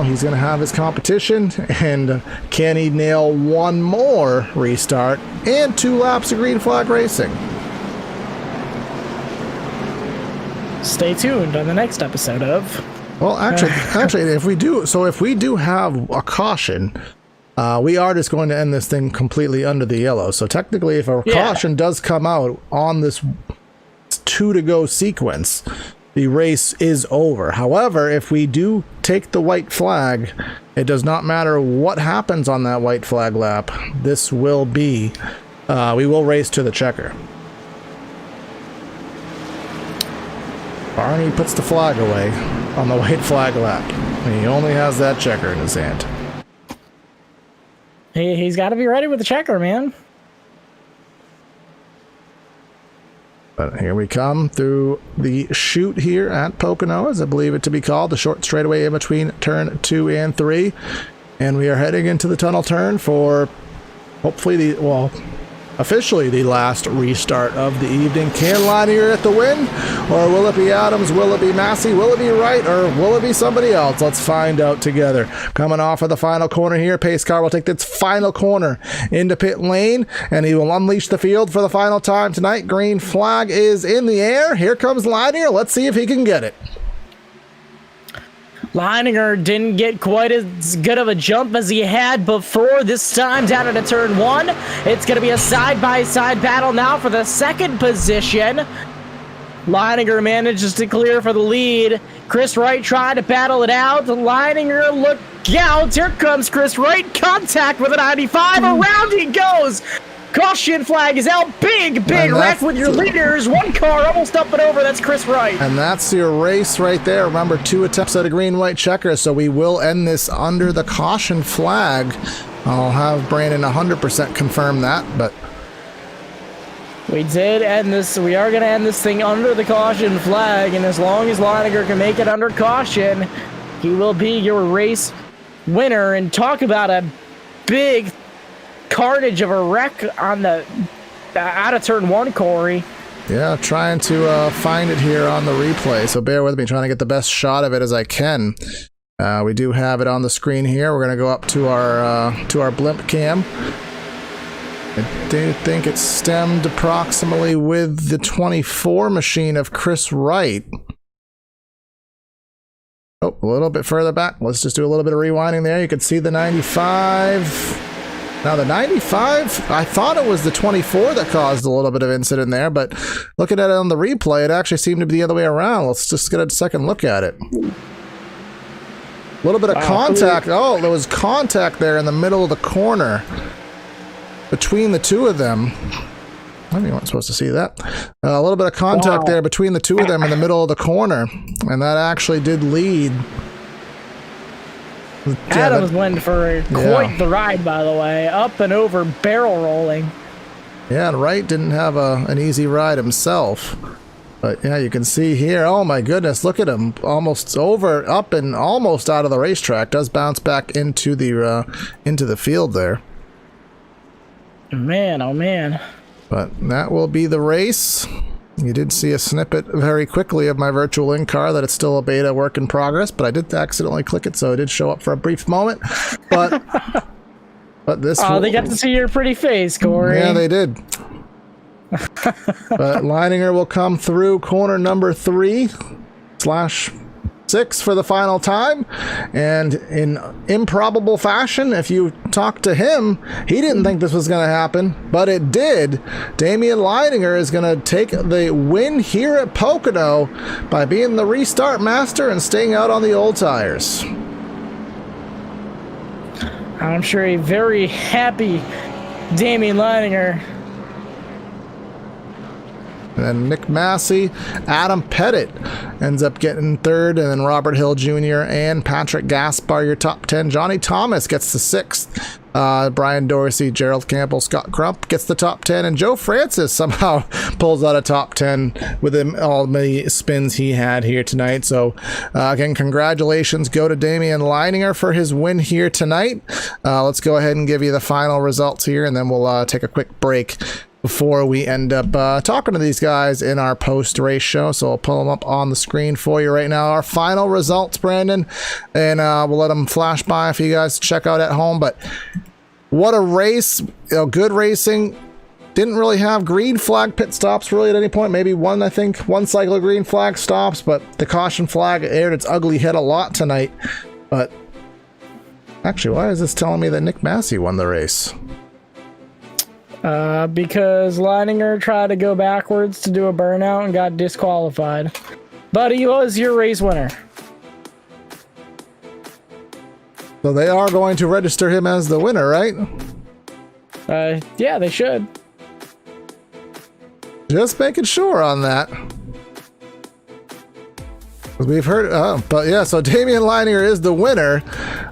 he's going to have his competition, and can he nail one more restart and 2 laps of green flag racing? Stay tuned on the next episode of. Well, actually, if we do have a caution, we are just going to end this thing completely under the yellow. So technically, if a caution does come out on this 2 to go sequence, the race is over. However, if we do take the white flag, it does not matter what happens on that white flag lap. This will be, we will race to the checker. Barney puts the flag away on the white flag lap. And he only has that checker in his hand. He's got to be ready with the checker, man. But here we come through the chute here at Pocono, as I believe it to be called, the short straightaway in between turn 2 and 3. And we are heading into the tunnel turn for hopefully officially the last restart of the evening. Can Leininger get the win? Or will it be Adams? Will it be Massey? Will it be Wright? Or will it be somebody else? Let's find out together. Coming off of the final corner here, pace car will take this final corner into pit lane, and he will unleash the field for the final time tonight. Green flag is in the air. Here comes Leininger. Let's see if he can get it. Leininger didn't get quite as good of a jump as he had before. This time down into turn 1. It's going to be a side-by-side battle now for the second position. Leininger manages to clear for the lead. Chris Wright trying to battle it out. Leininger, look out. Here comes Chris Wright. Contact with a 95. Around he goes. Caution flag is out. Big wreck with your leaders. One car almost up and over. That's Chris Wright. And that's your race right there. Remember, 2 attempts at a green-white checker, so we will end this under the caution flag. I'll have Brandon 100% confirm that, but... We did end this. We are going to end this thing under the caution flag, and as long as Leininger can make it under caution, he will be your race winner. And talk about a big carnage of a wreck on the out of turn 1, Corey. Yeah, trying to find it here on the replay, so bear with me, trying to get the best shot of it as I can. We do have it on the screen here. We're going to go up to our blimp cam. I do think it stemmed approximately with the 24 machine of Chris Wright. Oh, a little bit further back. Let's just do a little bit of rewinding there. You can see the 95. Now the 95, I thought it was the 24 that caused a little bit of incident there, but looking at it on the replay, it actually seemed to be the other way around. Let's just get a second look at it. A little bit of contact. Oh, there was contact there in the middle of the corner between the two of them. I mean, you weren't supposed to see that. A little bit of contact there between the two of them in the middle of the corner, and that actually did lead. Adams went for quite the ride, by the way. Up and over, barrel rolling. Yeah, and Wright didn't have an easy ride himself. But yeah, you can see here, oh my goodness, look at him. Almost over, up and almost out of the racetrack. Does bounce back into the field there. Man, oh man. But that will be the race. You did see a snippet very quickly of my virtual in-car that it's still a beta work in progress, but I did accidentally click it, so it did show up for a brief moment. But this... Oh, they got to see your pretty face, Corey. Yeah, they did. But Leininger will come through corner number 3/6 for the final time, and in improbable fashion, if you talk to him, he didn't think this was going to happen, but it did. Damian Leininger is going to take the win here at Pocono by being the restart master and staying out on the old tires. I'm sure a very happy Damian Leininger. And then Nick Massey, Adam Pettit ends up getting third, and then Robert Hill Jr. and Patrick Gaspar, your top 10. Johnny Thomas gets the 6th. Brian Dorsey, Gerald Campbell, Scott Crump gets the top 10, and Joe Francis somehow pulls out a top 10 with all the spins he had here tonight. So again, congratulations go to Damian Leininger for his win here tonight. Let's go ahead and give you the final results here, and then we'll take a quick break before we end up talking to these guys in our post-race show. So I'll pull them up on the screen for you right now. Our final results, Brandon, and we'll let them flash by for you guys to check out at home. But what a race, good racing. Didn't really have green flag pit stops really at any point. Maybe one, I think, one cycle of green flag stops, but the caution flag aired its ugly head a lot tonight. But actually, why is this telling me that Nick Massey won the race? Because Leininger tried to go backwards to do a burnout and got disqualified. But he was your race winner. So they are going to register him as the winner, right? Yeah, they should. Just making sure on that. We've heard, but yeah, so Damian Leininger is the winner.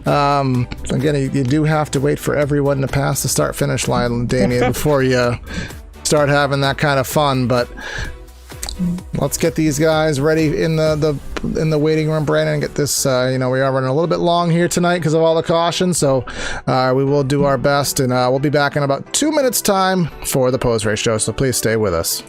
Again, you do have to wait for everyone to pass the start-finish line, Damian, before you start having that kind of fun. But let's get these guys ready in the waiting room, Brandon, and get this. We are running a little bit long here tonight because of all the cautions, so we will do our best, and we'll be back in about 2 minutes' time for the post-race show. So please stay with us.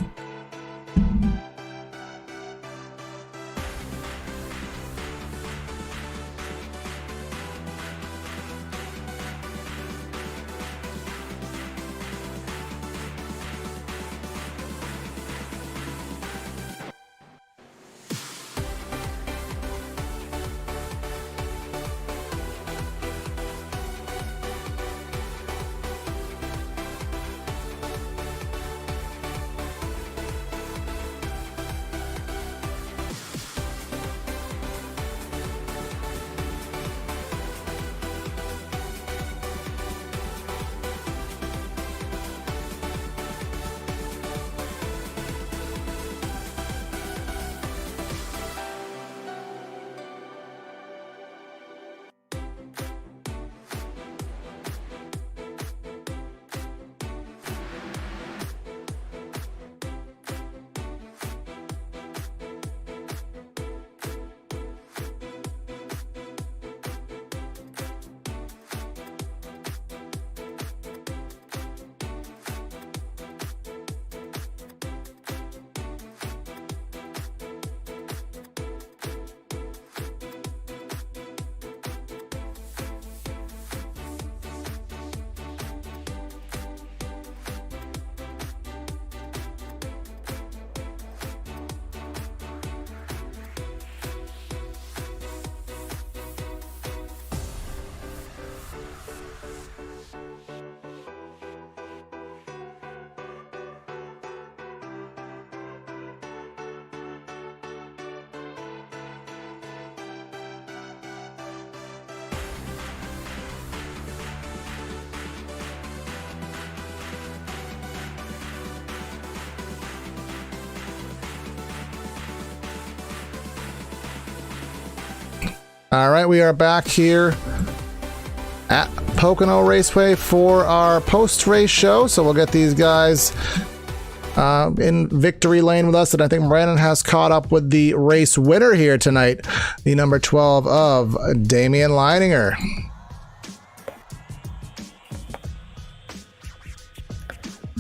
All right, we are back here at Pocono Raceway for our post-race show. So we'll get these guys in victory lane with us, and I think Brandon has caught up with the race winner here tonight, the number 12 of Damian Leininger.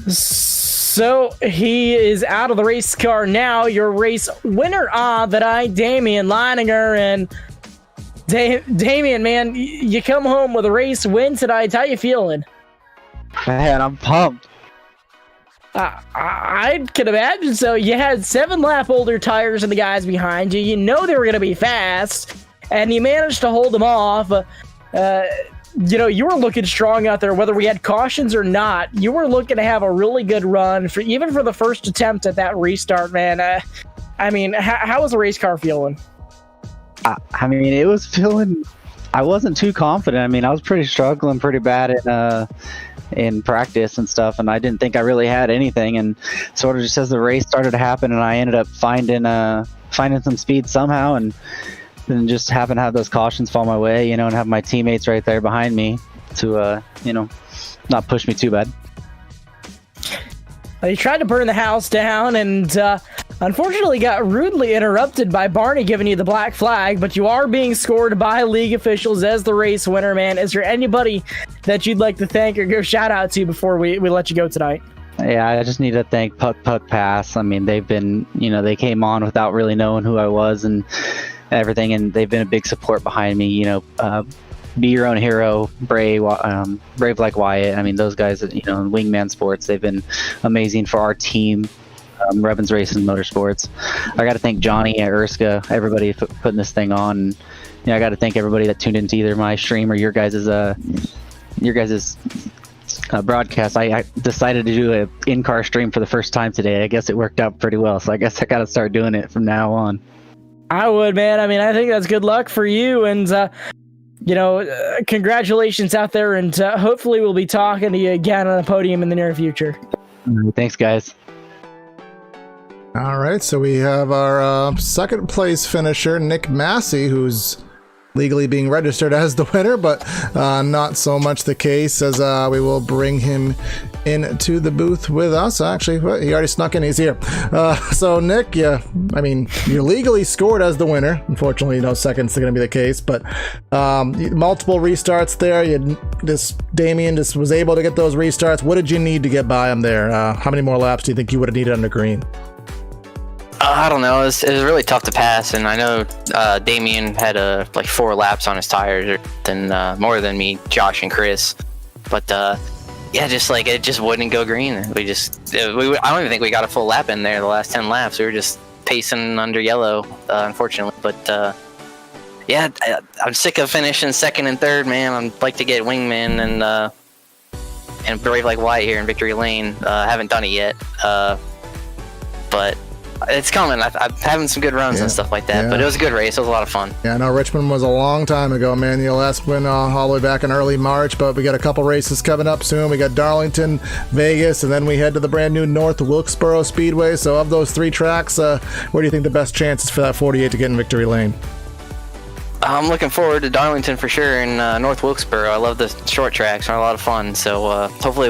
So he is out of the race car now. Your race winner Damian Leininger. And Damian, man, you come home with a race win tonight. How you feeling? Man, I'm pumped. I can imagine. So you had 7-lap older tires than the guys behind you. You know they were going to be fast, and you managed to hold them off. You were looking strong out there, whether we had cautions or not. You were looking to have a really good run, even for the first attempt at that restart, man. How was the race car feeling? It was feeling. I wasn't too confident. I was struggling pretty bad in practice and stuff, and I didn't think I really had anything. And sort of just as the race started to happen, and I ended up finding some speed somehow, and then just happened to have those cautions fall my way, and have my teammates right there behind me to not push me too bad. He tried to burn the house down, and unfortunately got rudely interrupted by Barney giving you the black flag, but you are being scored by league officials as the race winner, man. Is there anybody that you'd like to thank or give a shout out to before we let you go tonight? Yeah, I just need to thank Puck Pass. They've been, they came on without really knowing who I was and everything, and they've been a big support behind me. Be Your Own Hero, Brave Like Wyatt. Those guys, in Wingman Sports, they've been amazing for our team, Revens Racing Motorsports. I got to thank Johnny at ERSCA, everybody putting this thing on. I got to thank everybody that tuned into either my stream or your guys' broadcast. I decided to do an in-car stream for the first time today. I guess it worked out pretty well, so I guess I got to start doing it from now on. I would, man. I think that's good luck for you, and congratulations out there, and hopefully we'll be talking to you again on the podium in the near future. Thanks, guys. All right, so we have our second place finisher, Nick Massey, who's legally being registered as the winner, but not so much the case, as we will bring him into the booth with us. Actually, he already snuck in. He's here. So Nick, you're legally scored as the winner. Unfortunately, second's going to be the case, but multiple restarts there. Damian just was able to get those restarts. What did you need to get by him there? How many more laps do you think you would have needed under green? I don't know. It was really tough to pass, and I know Damian had 4 laps on his tires, more than me, Josh, and Chris. But it just wouldn't go green. I don't even think we got a full lap in there the last 10 laps. We were just pacing under yellow, unfortunately. But I'm sick of finishing second and third, man. I'd like to get Wingman and Brave Like Wyatt here in Victory Lane. Haven't done it yet, but it's coming. I'm having some good runs and stuff like that, but it was a good race. It was a lot of fun. Yeah, I know Richmond was a long time ago, man. Last win all the way back in early March, but we got a couple races coming up soon. We got Darlington, Vegas, and then we head to the brand new North Wilkesboro Speedway. So of those 3 tracks, where do you think the best chances for that 48 to get in Victory Lane? I'm looking forward to Darlington for sure, and North Wilkesboro. I love the short tracks; they're a lot of fun. So hopefully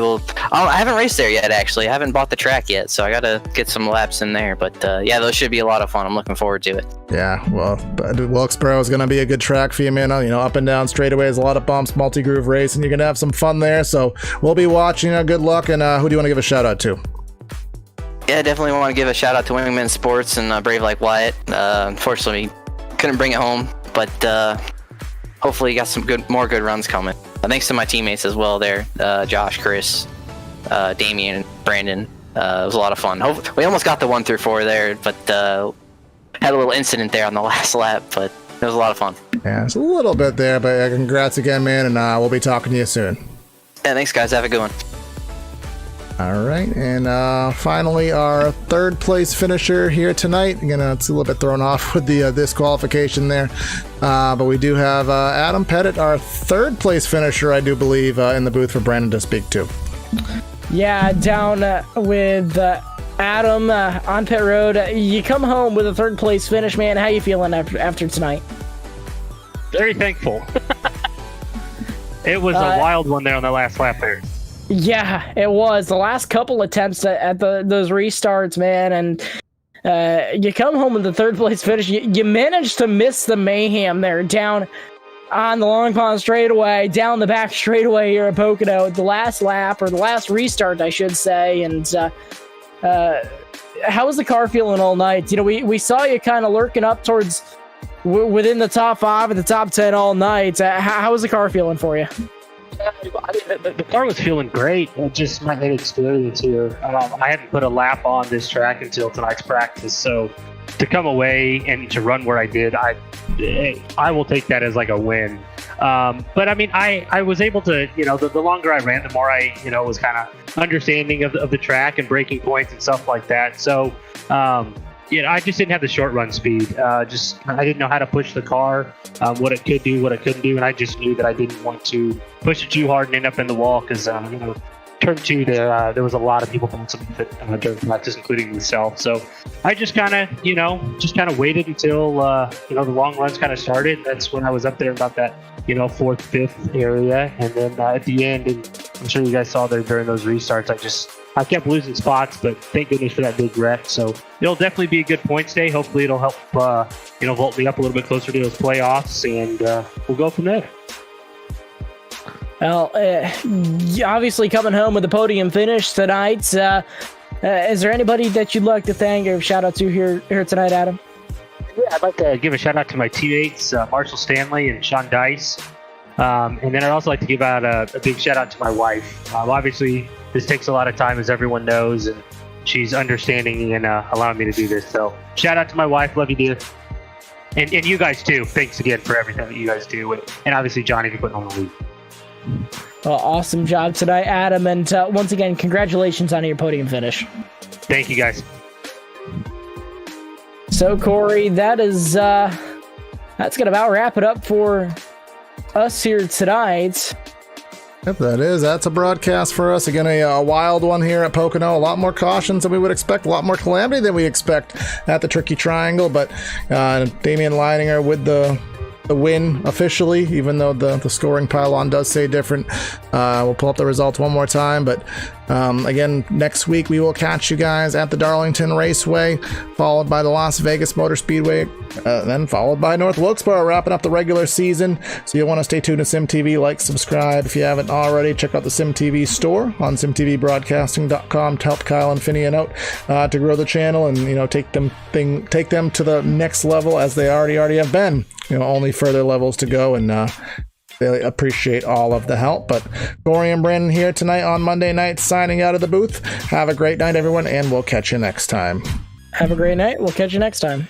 I haven't raced there yet. Actually, I haven't bought the track yet, so I got to get some laps in there. But those should be a lot of fun. I'm looking forward to it. Yeah, well, Wilkesboro is going to be a good track for you, man. Up and down straightaways, a lot of bumps, multi-groove race, and you're going to have some fun there. So we'll be watching. Good luck, and who do you want to give a shout out to? Yeah, definitely want to give a shout out to Wingman Sports and Brave Like Wyatt. Unfortunately, couldn't bring it home. But hopefully you got some more good runs coming. Thanks to my teammates as well there, Josh, Chris, Damian, and Brandon. It was a lot of fun. We almost got the 1 through 4 there, but had a little incident there on the last lap, but it was a lot of fun. Yeah, it's a little bit there, but congrats again, man, and we'll be talking to you soon. Yeah, thanks, guys. Have a good one. All right, and finally our third place finisher here tonight. It's a little bit thrown off with the disqualification there, but we do have Adam Pettit, our third place finisher, I do believe, in the booth for Brandon to speak to. Yeah, down with Adam on pit road. You come home with a third place finish, man. How you feeling after tonight? Very thankful. It was a wild one there on the last lap there. Yeah, it was. The last couple attempts at those restarts, man, and you come home with the third place finish. You managed to miss the mayhem there down on the Long Pond straightaway, down the back straightaway here at Pocono, the last lap, or the last restart, I should say. And how was the car feeling all night? You know, we saw you kind of lurking up towards within the top 5 and the top 10 all night. How was the car feeling for you? The car was feeling great. Just my inexperience here. I hadn't put a lap on this track until tonight's practice, so to come away and to run where I did, I will take that as like a win. But I mean, I was able to, you know, the longer I ran, the more I, you know, was kind of understanding of the track and braking points and stuff like that. So, you know, I just didn't have the short run speed. I didn't know how to push the car, what it could do, what it couldn't do, and I just knew that I didn't want to push it too hard and end up in the wall because, you know, turn 2 there was a lot of people bouncing during practice, including myself. So I just kind of waited until you know, the long runs kind of started. That's when I was up there about that, you know, 4th, 5th area, and then at the end, and I'm sure you guys saw there during those restarts, I kept losing spots, but thank goodness for that big wreck. So it'll definitely be a good points day. Hopefully it'll help you know, vault me up a little bit closer to those playoffs, and we'll go from there. Well, obviously coming home with a podium finish tonight. Is there anybody that you'd like to thank or shout out to here tonight, Adam? Yeah, I'd like to give a shout out to my teammates, Marshall Stanley and Sean Dice. And then I'd also like to give out a big shout out to my wife. Obviously, this takes a lot of time, as everyone knows, and she's understanding and allowing me to do this. So shout out to my wife. Love you, dear. And you guys too. Thanks again for everything that you guys do. And obviously, Johnny, for putting on the lead. Well, awesome job tonight, Adam. And once again, congratulations on your podium finish. Thank you, guys. So, Corey, that's gonna about wrap it up for us here tonight. Yep, that's a broadcast for us. Again, a wild one here at Pocono. A lot more cautions than we would expect, a lot more calamity than we expect at the Tricky Triangle. But Damian Leininger with the win officially, even though the scoring pylon does say different. We'll pull up the results one more time, but again, next week we will catch you guys at the Darlington Raceway, followed by the Las Vegas Motor Speedway, then followed by North Wilkesboro, wrapping up the regular season. So you'll want to stay tuned to SimTV, like, subscribe if you haven't already. Check out the SimTV store on simtvbroadcasting.com to help Kyle and Finian out to grow the channel and, you know, take them to the next level, as they already have been. You know, only further levels to go, and they appreciate all of the help. But Corey and Brandon here tonight on Monday night, signing out of the booth. Have a great night, everyone, and we'll catch you next time. Have a great night. We'll catch you next time.